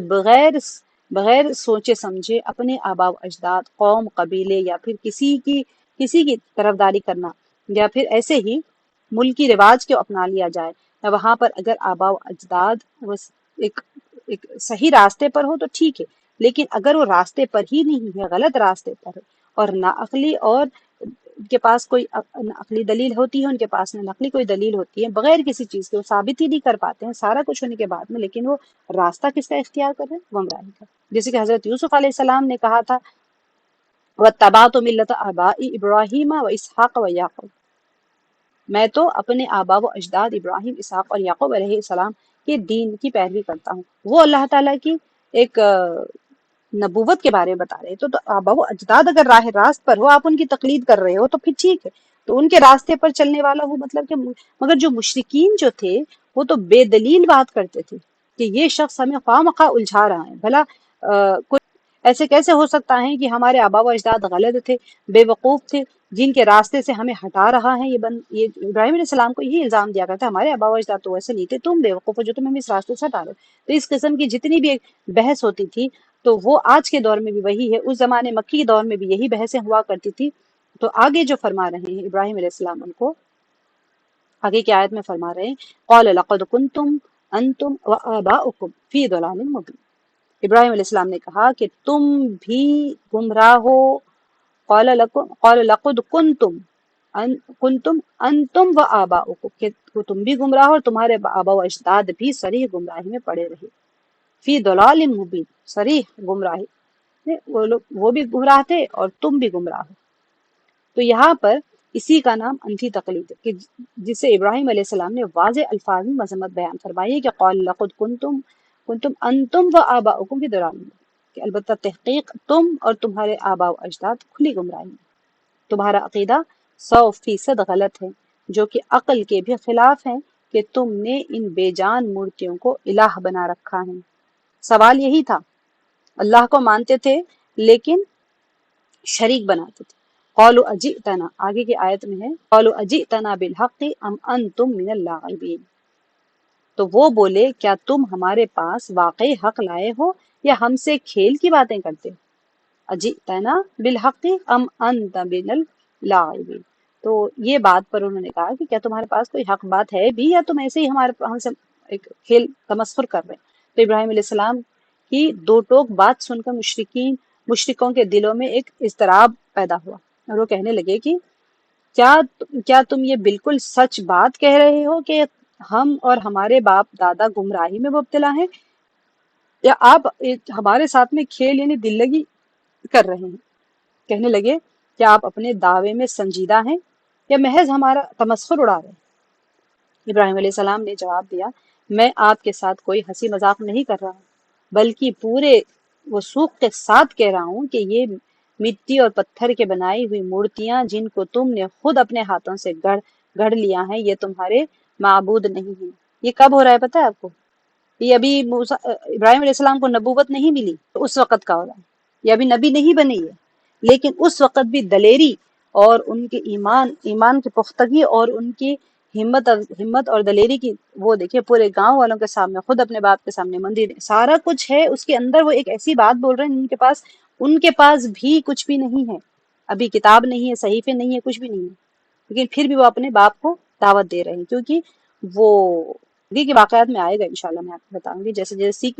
بغیر سوچے سمجھے اپنے آباء و اجداد، قوم، قبیلے یا پھر کسی کی طرفداری کرنا، یا پھر ایسے ہی ملکی رواج کو اپنا لیا جائے، یا وہاں پر اگر آباء و اجداد ایک ایک صحیح راستے پر ہو تو ٹھیک ہے، لیکن اگر وہ راستے پر ہی نہیں ہے، غلط راستے پر ہے، اور ناعقلی، اور ان کے پاس کوئی عقلی دلیل ہوتی ہے، ان کے پاس نقلی کوئی دلیل ہوتی ہے، بغیر کسی چیز کے وہ ثابت ہی نہیں کر پاتے ہیں سارا کچھ ہونے کے بعد میں، لیکن وہ راستہ کس کا اختیار کر رہے ہیں؟ گمراہی کا۔ جیسے کہ حضرت یوسف علیہ السلام نے کہا تھا وَاتَّبَعْتُ مِلَّةَ آبَاءِ إِبْرَاهِيمَ وَإِسْحَاقَ وَيَعْقُوبَ، میں تو اپنے آباء و اجداد ابراہیم، اسحاق اور یعقوب علیہ السلام کے دین کی پیروی کرتا ہوں۔ وہ اللہ تعالیٰ کی ایک نبوت کے بارے میں بتا رہے ہیں، تو آباء و اجداد اگر راہ راست پر ہو، آپ ان کی تقلید کر رہے ہو تو پھر ٹھیک ہے، تو ان کے راستے پر چلنے والا ہو، مطلب کہ مگر جو مشرکین جو تھے وہ تو بے دلیل بات کرتے تھے کہ یہ شخص ہمیں خواہ مخواہ الجھا رہا ہے، بھلا کوئی ایسے کیسے ہو سکتا ہے کہ ہمارے آباء و اجداد غلط تھے، بے وقوف تھے، جن کے راستے سے ہمیں ہٹا رہا ہے یہ ابراہیم علیہ السلام کو یہی الزام دیا کرتا ہے، ہمارے آباء و اجداد تو ویسے نہیں تھے، تم بے وقوف ہو جو تم ہمیں اس راستے سے ہٹا رہے ہو۔ تو اس قسم کی جتنی بھی بحث ہوتی تھی، تو وہ آج کے دور میں بھی وہی ہے، اس زمانے مکی کے دور میں بھی یہی بحثیں ہوا کرتی تھی۔ تو آگے جو فرما رہے ہیں ابراہیم علیہ السلام، ان کو آگے کی آیت میں فرما رہے ہیں قَالَ لَقَدْ كُنْتُمْ أَنْتُمْ وَآبَاؤُكُمْ فِي ضَلَالٍ مُبِينٍ، ابراہیم علیہ السلام نے کہا کہ تم بھی گمراہ ہو، قَالَ لَقَدْ كُنْتُمْ أَنْتُمْ وَآبَاؤُكُمْ، کہ تم بھی گمراہ ہو اور تمہارے آباء و اجداد بھی صریح گمراہی میں پڑے رہے، فی ضلال مبین، صریح گمراہی، وہ بھی گمراہ تھے اور تم بھی گمراہ ہو۔ تو یہاں پر اسی کا نام انفی تقلید ہے، کہ جسے ابراہیم علیہ السلام نے واضح الفاظ میں مذمت بیان فرمائی ہے کہ قال لقد کنتم انتم و آباؤکم فی ضلال مبین، کہ البتہ تحقیق تم اور تمہارے آباء و اجداد کھلی گمراہی میں، تمہارا عقیدہ 100% غلط ہے، جو کہ عقل کے بھی خلاف ہے، کہ تم نے ان بے جان مورتیوں کو الہ بنا رکھا ہے۔ سوال یہی تھا، اللہ کو مانتے تھے لیکن شریک بناتے تھے۔ قالوا اجئتنا، آگے کی آیت میں ہے قالوا اجئتنا بالحق ام انتم من اللاعبین، تو وہ بولے کیا تم ہمارے پاس واقعی حق لائے ہو یا ہم سے کھیل کی باتیں کرتے ہو؟ اجئتنا بالحق ام انت من اللاعبین، تو یہ بات پر انہوں نے کہا کہ کیا تمہارے پاس کوئی حق بات ہے بھی، یا تم ایسے ہی ہم سے ایک کھیل تمسخر کر رہے ہیں؟ تو ابراہیم علیہ السلام کی دو ٹوک بات سن کر مشرکوں کے دلوں میں ایک اضطراب پیدا ہوا، اور وہ کہنے لگے کہ کیا تم یہ بالکل سچ بات کہہ رہے ہو کہ ہم اور ہمارے باپ دادا گمراہی میں مبتلا ہیں، یا آپ ہمارے ساتھ میں کھیل یعنی دل لگی کر رہے ہیں؟ کہنے لگے کیا آپ اپنے دعوے میں سنجیدہ ہیں یا محض ہمارا تمسخر اڑا رہے ہیں؟ ابراہیم علیہ السلام نے جواب دیا میں آپ کے ساتھ کوئی ہنسی مذاق نہیں کر رہا، بلکہ پورے وثوق کے ساتھ کہہ رہا ہوں کہ یہ مٹی اور پتھر کے بنائی ہوئی مورتیاں جن کو تم نے خود اپنے ہاتھوں سے گڑھ لیا ہے، یہ تمہارے معبود نہیں ہیں۔ یہ کب ہو رہا ہے پتہ ہے آپ کو؟ یہ ابھی ابراہیم علیہ السلام کو نبوت نہیں ملی تو اس وقت کا ہو رہا ہے، یہ ابھی نبی نہیں بنے ہے، لیکن اس وقت بھی دلیری اور ان کے ایمان کی پختگی اور ان کی ہمت اور دلیری کی، وہ دیکھیں پورے گاؤں والوں کے سامنے، خود اپنے باپ کے سامنے مندر سارا کچھ ہے، اس کے اندر وہ ایک ایسی بات بول رہے ہیں ان کے پاس بھی کچھ بھی نہیں ہے، ابھی کتاب نہیں ہے، صحیفے نہیں ہے، کچھ بھی نہیں ہے، لیکن پھر بھی وہ اپنے باپ کو دعوت دے رہے ہیں، کیونکہ وہ آگے کے واقعات میں آئے گا انشاءاللہ، میں آپ کو بتاؤں گی، جیسے جیسے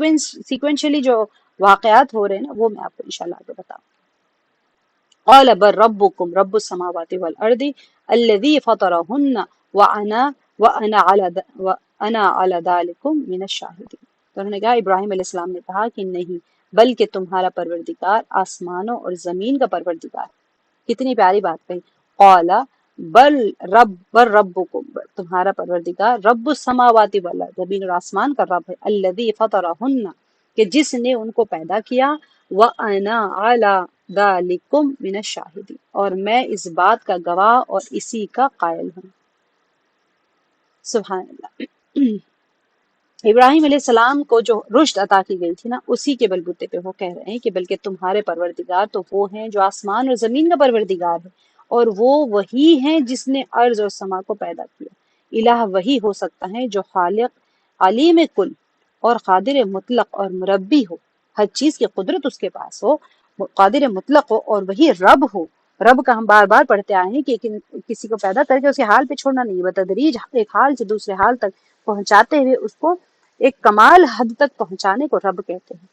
سیکوینشلی جو واقعات ہو رہے ہیں نا، وہ میں آپ کو انشاءاللہ آگے بتاؤں گی۔ قال بل ربكم رب السماوات والارض الذي فطرهن وانا على ذلكم من الشاهدين، تو انہوں نے کہا، ابراہیم علیہ السلام نے کہا کہ نہیں، بلکہ تمہارا پروردگار آسمانوں اور زمین کا پروردگار۔ کتنی پیاری بات کہی، قال بل ربکم، تمہارا پروردگار رب السماوات والارض، زمین اور آسمان کا رب ہے، الذی فطرہن، کہ جس نے ان کو پیدا کیا، وانا علی ذالکم من الشاہدین، اور میں اس بات کا گواہ اور اسی کا قائل ہوں۔ سبحان اللہ۔ ابراہیم علیہ السلام کو جو رشد عطا کی گئی تھی نا، اسی کے بلبوتے پہ وہ کہہ رہے ہیں کہ بلکہ تمہارے پروردگار تو وہ ہیں جو آسمان اور زمین کا پروردگار ہے، اور وہ وہی ہیں جس نے ارض اور سما کو پیدا کیا۔ الہ وہی ہو سکتا ہے جو خالق، علیم کل اور قادر مطلق اور مربی ہو، ہر چیز کی قدرت اس کے پاس ہو، قادر مطلق ہو، اور وہی رب ہو۔ رب کا ہم بار بار پڑھتے آئے ہیں کہ کسی کو پیدا کر کے اس کے حال پہ چھوڑنا نہیں، بتدریج ایک حال سے دوسرے حال تک پہنچاتے ہوئے اس کو ایک کمال حد تک پہنچانے کو رب کہتے ہیں۔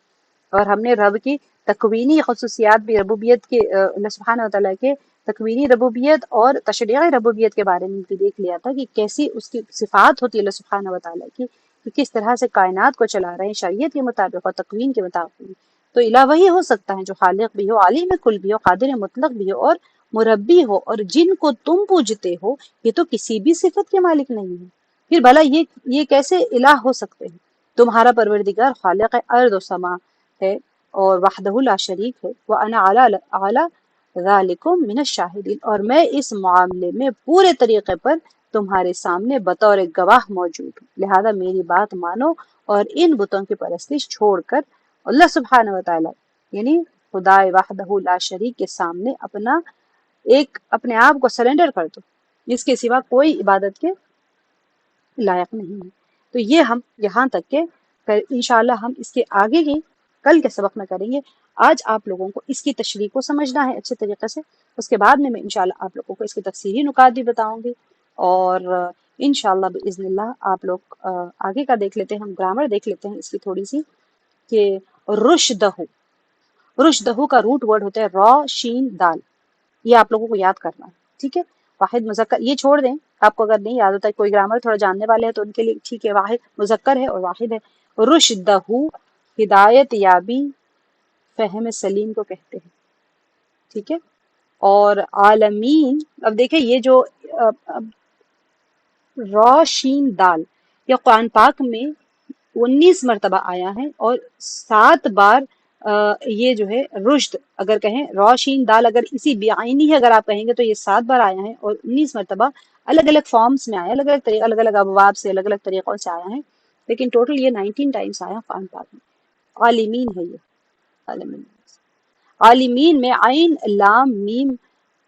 اور ہم نے رب کی تکوینی خصوصیات بھی، ربوبیت کے اللہ سبحانہ وتعالیٰ کے تکوینی ربوبیت اور تشریعی ربوبیت کے بارے میں بھی دیکھ لیا تھا کہ کیسی اس کی صفات ہوتی ہے اللہ سبحانہ وتعالیٰ کی، کہ کس طرح سے کائنات کو چلا رہے ہیں شریعت کے مطابق اور تکوین کے مطابق۔ تو الہ وہی ہو سکتا ہے جو خالق بھی ہو، عالم کل بھی ہو، قادر مطلق بھی ہو، اور مربی ہو، اور جن کو تم پوجتے ہو یہ تو کسی بھی صفت کے مالک نہیں ہے، پھر بھلا یہ کیسے الہ ہو سکتے ہیں؟ تمہارا پروردگار خالق ارض و سما ہے اور وحدہ لا شریک ہے، وَأَنَا عَلَىٰ ذَلِكُم مِّنَ الشَّاهِدِينَ، اور میں اس معاملے میں پورے طریقے پر تمہارے سامنے بطور گواہ موجود ہوں، لہذا میری بات مانو اور ان بتوں کی پرستش چھوڑ کر اللہ سبحانہ وتعالی یعنی خدا وحدہ لا شریک کے سامنے اپنے آپ کو سرنڈر کر دو، جس کے سوا کوئی عبادت کے لائق نہیں ہے۔ تو یہ ہم یہاں تک کہ انشاءاللہ ہم اس کے آگے کی کل کے سبق میں کریں گے۔ آج آپ لوگوں کو اس کی تشریح کو سمجھنا ہے اچھے طریقے سے، اس کے بعد میں انشاءاللہ آپ لوگوں کو اس کے تفصیلی نکات بھی بتاؤں گی، اور انشاءاللہ باذن اللہ آپ لوگ آگے کا دیکھ لیتے ہیں، ہم گرامر دیکھ لیتے ہیں اس کی تھوڑی سی، کہ رشدہ، رشدہ کا روٹ ورڈ ہوتا ہے را شین دال، یہ آپ لوگوں کو یاد کرنا ہے، ٹھیک ہے؟ واحد مذکر یہ چھوڑ دیں، آپ کو اگر نہیں یاد ہوتا ہے، کوئی گرامر تھوڑا جاننے والے ہیں تو ان کے لیے ٹھیک ہے، واحد مذکر ہے اور واحد ہے۔ رشدہ ہدایت یابی، فہم سلیم کو کہتے ہیں، ٹھیک ہے؟ اور عالمین، اب دیکھیں یہ جو را شین دال، یہ قرآن پاک میں 19 مرتبہ آیا ہے، اور 7 بار یہ جو ہے رشد اگر کہیں، روشین دال اگر اسی بعینی ہے اگر آپ کہیں گے تو یہ 7 بار آیا ہے، اور 19 مرتبہ الگ الگ فارمز میں آیا، الگ الگ طریقے، الگ الگ ابواب سے، الگ الگ طریقوں سے آیا ہے، لیکن ٹوٹل یہ 19 ٹائمز آیا قرآن پاک میں۔ عالمین ہے یہ، عالمین، عالمین میں عین لام میم،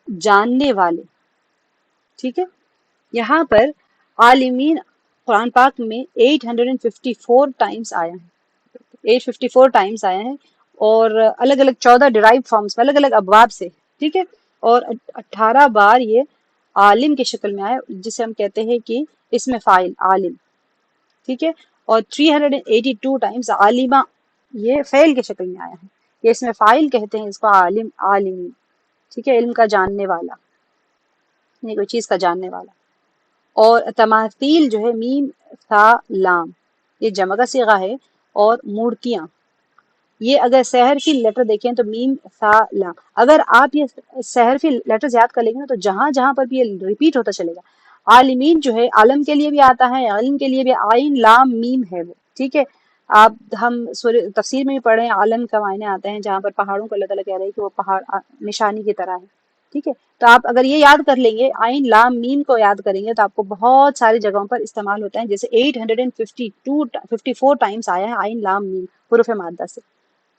جاننے والے، ٹھیک ہے؟ یہاں پر عالمین قرآن پاک میں 854 ٹائمز آیا ہے، 854 ٹائمز آیا ہے، اور الگ الگ 14 ڈرائیو فارمز میں، الگ الگ ابواب سے، ٹھیک ہے؟ اور 18 بار یہ عالم کی شکل میں آیا، جسے ہم کہتے ہیں کہ اسم فاعل عالم، ٹھیک ہے؟ اور 382 ٹائمز عالمہ، یہ فعل کی شکل میں آیا ہے، یہ اسم فاعل کہتے ہیں اس کو، عالم، عالمی، ٹھیک ہے؟ علم کا جاننے والا، یہ کوئی چیز کا جاننے والا۔ اور تماثیل جو ہے میم ثا لام، یہ جمع کا صیغہ ہے، اور مورتیاں، یہ اگر سحرفی لیٹر دیکھیں تو میم ثا لام، اگر آپ یہ سحرفی لیٹرز یاد کر لیں گے نا تو جہاں جہاں پر بھی یہ ریپیٹ ہوتا چلے گا۔ عالمین جو ہے عالم کے لیے بھی آتا ہے، علم کے لیے بھی، عین لام میم ہے وہ، ٹھیک ہے؟ آپ ہم تفسیر میں بھی پڑھے ہیں، عالم کا معنی آتے ہیں جہاں پر پہاڑوں کو اللہ تعالیٰ کہہ رہے ہیں کہ وہ پہاڑ نشانی کی طرح ہے، ٹھیک ہے؟ تو آپ اگر یہ یاد کر لیں گے، عین لام میم کو یاد کریں گے تو آپ کو بہت ساری جگہوں پر استعمال ہوتا ہے، جیسے 854 ٹائمز آیا ہے عین لام میم حروف مادہ سے،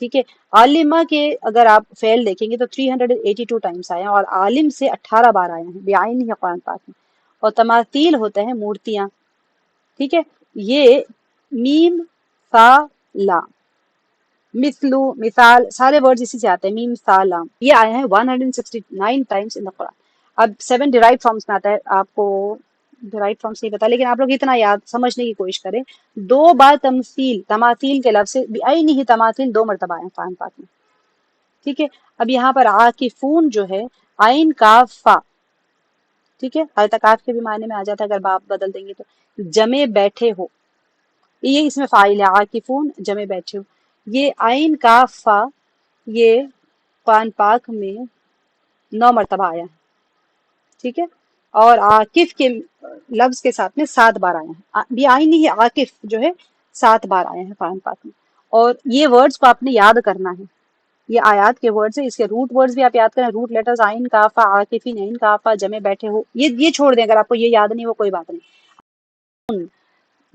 ٹھیک ہے؟ عالمہ کے اگر آپ فعل دیکھیں گے تو 382 ٹائمز آئے ہیں، اور عالم سے 18 بار آئے ہیں، بعین ہی قرآن پاک میں۔ اور تماثیل ہوتے ہیں مورتیاں، ٹھیک ہے؟ یہ میم فا لا، مثلو، مثال، سارے ورڈز اسی سے آتے ہیں، میم ثا لام، یہ آئے ہیں 169 ٹائمز ان قرآن۔ اب 7 ڈرائیو فارمز میں آتا ہے، آپ کو ڈرائیو فارمز نہیں پتا، لیکن آپ لوگ اتنا یاد سمجھنے کی کوشش کریں، 2 بار تمثیل، تماثیل کے لفظ سے بعین ہی تماثیل 2 مرتبہ آئے ہیں قرآن پاک میں، ٹھیک ہے؟ اب یہاں پر عاکفون جو ہے عین کاف فا، ٹھیک ہے؟ آیت کاف کے بھی معنی میں آ جاتا ہے اگر باپ بدل دیں گے تو، جمے بیٹھے ہو، یہ اس میں فاعل ہے، عاکفون جمے بیٹھے ہو، یہ عین کاف فا، یہ قرآن پاک میں 9 مرتبہ آیا ہے، ٹھیک ہے؟ اور عاکف کے لفظ کے ساتھ میں 7 بار آیا ہے، بھی آئین ہی عاکف جو ہے 7 بار آیا ہے قرآن پاک میں۔ اور یہ ورڈز کو آپ نے یاد کرنا ہے، یہ آیات کے ورڈز ہیں، اس کے روٹ ورڈز بھی آپ یاد کریں، روٹ لیٹرز عین کافا، عاکفین، عین کافا، جمع بیٹھے ہو، یہ چھوڑ دیں، اگر آپ کو یہ یاد نہیں وہ کوئی بات نہیں۔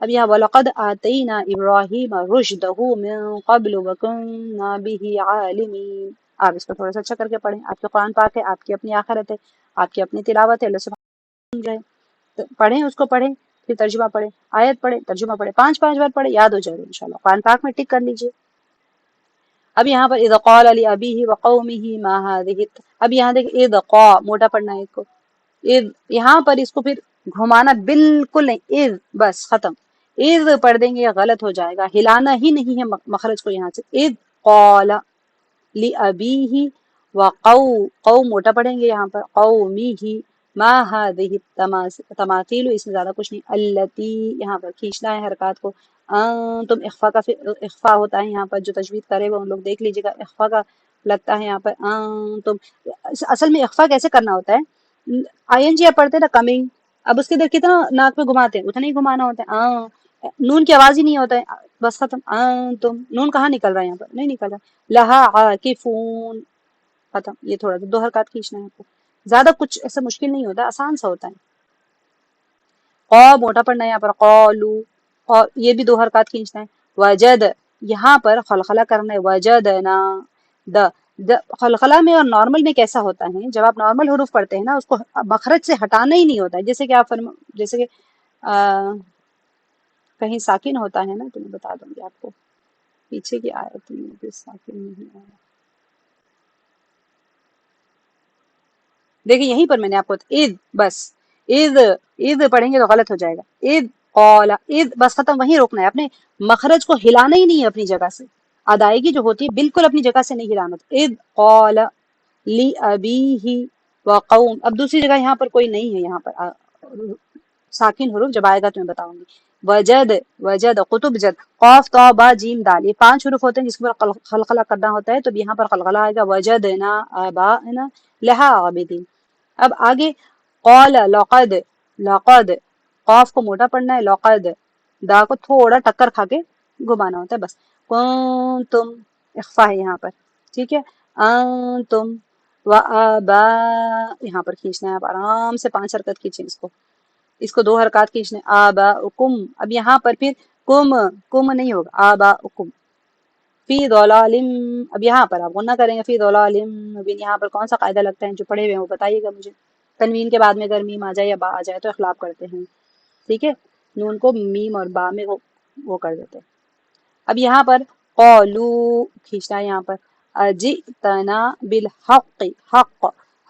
اب یہاں وَلَقَدْ آتَيْنَا إِبْرَاهِيمَ رُشْدَهُ مِن قَبْلُ وَكُنَّا بِهِ عَالِمِينَ. آپ اس کو تھوڑا سا اچھا کر کے پڑھیں. آپ کے قرآن پاک ہے، آپ کی اپنی آخرت ہے، آپ کی اپنی تلاوت ہے. اللہ سبحانہ سمجھ رہے پڑھیں، اس کو پڑھیں، پھر ترجمہ پڑھیں، آیت پڑھیں، ترجمہ پڑھیں، 5 بار پڑھیں، یاد ہو جائے گا انشاءاللہ. قرآن پاک میں ٹک کر لیجئے. اب یہاں پر اذ قال لأبیہ وقومہ ما هذه. اب یہاں دیکھیں اذ قا موٹا پڑھنا ہے اس کو. اذ یہاں پر اس کو پھر گھمانا بالکل نہیں، اذ بس ختم. اذ پڑھ دیں گے یہ غلط ہو جائے گا، ہلانا ہی نہیں ہے مخرج کو یہاں سے. اذ قال لأبیہ قو موٹا پڑھیں گے یہاں پر قومہ ما هذه تماثیل، اس میں زیادہ کچھ نہیں. التی یہاں پر کھینچنا ہے حرکات کو. تم اخفا کا اخفا ہوتا ہے یہاں پر، جو تجوید کرے وہ لوگ دیکھ لیجیے گا، اخفا کا لگتا ہے یہاں پر. تم اصل میں اخفا کیسے کرنا ہوتا ہے؟ آئی این جی آپ پڑھتے نا کمنگ، اب اس کے در کتنا ناک میں گھماتے ہیں اتنا ہی گھمانا ہوتا ہے. نون کی آواز ہی نہیں ہوتا ہے، بس ختم. تم نون کہاں نکل رہا ہے یہاں پر؟ نہیں نکل رہا. لہا عاکفون ختم. یہ تھوڑا 2 حرکات کھینچنا ہے آپ کو، زیادہ کچھ ایسا مشکل نہیں ہوتا، آسان سا ہوتا ہے. قا موٹا پڑھنا ہے یہاں پر قالو، اور یہ بھی 2 حرکات کھینچنا ہے. وجد یہاں پر خلخلہ کرنا ہے. وجدنا خلخلہ میں اور نارمل میں کیسا ہوتا ہے؟ جب آپ نارمل حروف پڑھتے ہیں نا، اس کو مخرج سے ہٹانا ہی نہیں ہوتا ہے. جیسے کہ آپ جیسے کہ کہیں ساکن ہوتا ہے نا، تو میں بتا دوں گی آپ کو، پیچھے کی آیت میں بھی ساکن نہیں آیا. دیکھیں یہیں پر میں نے آپ کو اذ بس اذ پڑھیں گے تو غلط ہو جائے گا. اذ قال اذ بس ختم، وہیں روکنا ہے. اپنے مخرج کو ہلانا ہی نہیں ہے اپنی جگہ سے. ادائیگی جو ہوتی ہے بالکل اپنی جگہ سے نہیں ہلانا. اذ قال لأبیہ وقوم. اب دوسری جگہ یہاں پر کوئی نہیں ہے، یہاں پر ساکن حروف جب آئے گا تو میں بتاؤں گی. وجد قطب جد قاف طا با جیم دال، یہ 5 حروف ہوتے ہیں جس پر خلخلہ کرنا ہوتا ہے، تو یہاں پر خلخلہ آئے گا. وجدنا آباءنا لہا عابدین. اب آگے قال لقد قاف کو موٹا پڑھنا ہے. لقد دا کو تھوڑا ٹکر کھا کے گھمانا ہوتا ہے بس. کنتم اخفا ہے یہاں پر، ٹھیک ہے. انتم وآبا یہاں پر کھینچنا ہے. آپ آرام سے 5 حرکت کھینچیں اس کو 2 حرکات کھینچنے. آباؤکم. اب یہاں پر پھر کم نہیں ہوگا، آباؤکم. فی ضلال، اب یہاں پر آپ غنہ کریں گے. فی ضلال مبین. یہاں پر کون سا قاعدہ لگتا ہے؟ جو پڑھے ہوئے ہیں وہ بتائیے گا مجھے. تنوین کے بعد میں اگر میم آ جائے یا با آ جائے تو اخلاف کرتے ہیں، ٹھیک ہے. نون کو میم اور با میں وہ کر دیتے ہیں. اب یہاں پر قولو کھینچنا ہے یہاں پر. اجئتنا بالحق.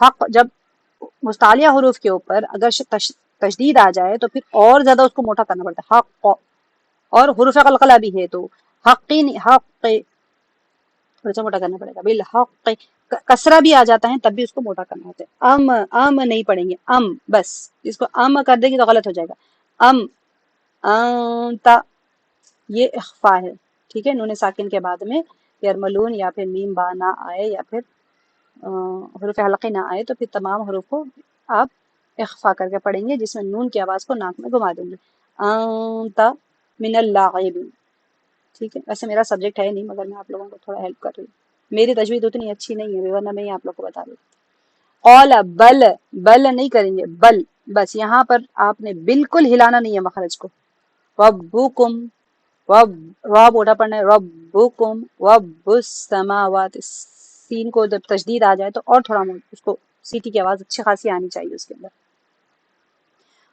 حق جب مستعلیہ حروف کے اوپر اگر تشدید آ جائے تو پھر اور زیادہ اس کو موٹا کرنا پڑتا ہے. حق اور حروف قلقلہ بھی ہے تو حق تھوڑا سا موٹا کرنا پڑے گا. بالحق کسرہ بھی آ جاتا ہے تب بھی اس کو موٹا کرنا ہوتا ہے. ام نہیں پڑھیں گے، بس اس کو کر دیں گے تو غلط ہو جائے گا. انتا یہ اخفا ہے، ٹھیک ہے. نون ساکن کے بعد میں یرملون یا پھر میم با نہ آئے یا پھر حروف حلقی نہ آئے تو پھر تمام حروف کو آپ اخفا کر کے پڑھیں گے، جس میں نون کی آواز کو ناک میں گھما دیں گے. انتا من اللاعبین، ٹھیک ہے. ویسے میرا سبجیکٹ ہے نہیں مگر میں آپ لوگوں کو تھوڑا ہیلپ کر رہی ہوں. میری تجوید اتنی اچھی نہیں ہے ورنہ میں ہی آپ لوگ کو بتا رہی ہوں. قال بل نہیں کریں گے، بل بس یہاں پر آپ نے بالکل ہلانا نہیں ہے مخرج کو. ربکم رب موٹا پڑھنا ہے. ربکم رب السماوات. سین کو جب تشدید آ جائے تو اور تھوڑا اس کو سیٹی کی آواز اچھی خاصی آنی چاہیے اس کے اندر.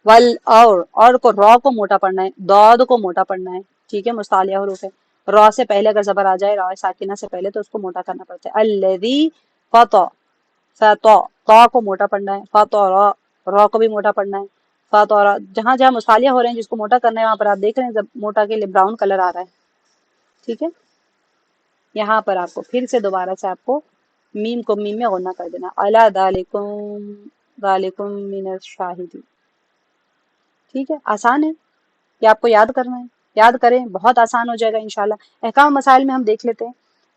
اور کو را کو موٹا پڑھنا ہے. داد کو موٹا پڑھنا ہے، ٹھیک ہے. مستعلیہ حروف ہے. را سے پہلے اگر زبر آ جائے، را ساکنہ سے پہلے، تو اس کو موٹا کرنا پڑتا ہے. الذی فطا تا کو موٹا پڑھنا ہے. فطرا را کو بھی موٹا پڑھنا ہے. فطرا جہاں جہاں مستعلیہ ہو رہے ہیں جس کو موٹا کرنا ہے وہاں پر آپ دیکھ رہے ہیں جب موٹا کے لیے براؤن کلر آ رہا ہے، ٹھیک ہے. یہاں پر آپ کو پھر سے دوبارہ سے آپ کو میم کو میم میں غنہ کر دینا. الا ذالکم من الشاہدین، ٹھیک ہے. آسان ہے یہ، آپ کو یاد کرنا ہے. یاد کریں، بہت آسان ہو جائے گا انشاءاللہ. احکام مسائل میں ہم دیکھ لیتے ہیں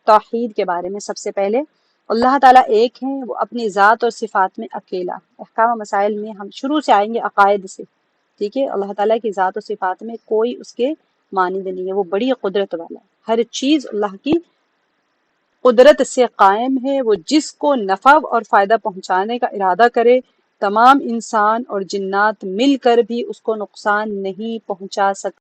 توحید کے بارے میں. سب سے پہلے اللہ تعالیٰ ایک ہیں، وہ اپنی ذات اور صفات میں اکیلا. احکام مسائل میں ہم شروع سے آئیں گے عقائد سے، ٹھیک ہے. اللہ تعالیٰ کی ذات و صفات میں کوئی اس کے مانند نہیں ہے، وہ بڑی قدرت والا ہے. ہر چیز اللہ کی قدرت سے قائم ہے. وہ جس کو نفع اور فائدہ پہنچانے کا ارادہ کرے، تمام انسان اور جنات مل کر بھی اس کو نقصان نہیں پہنچا سکتے.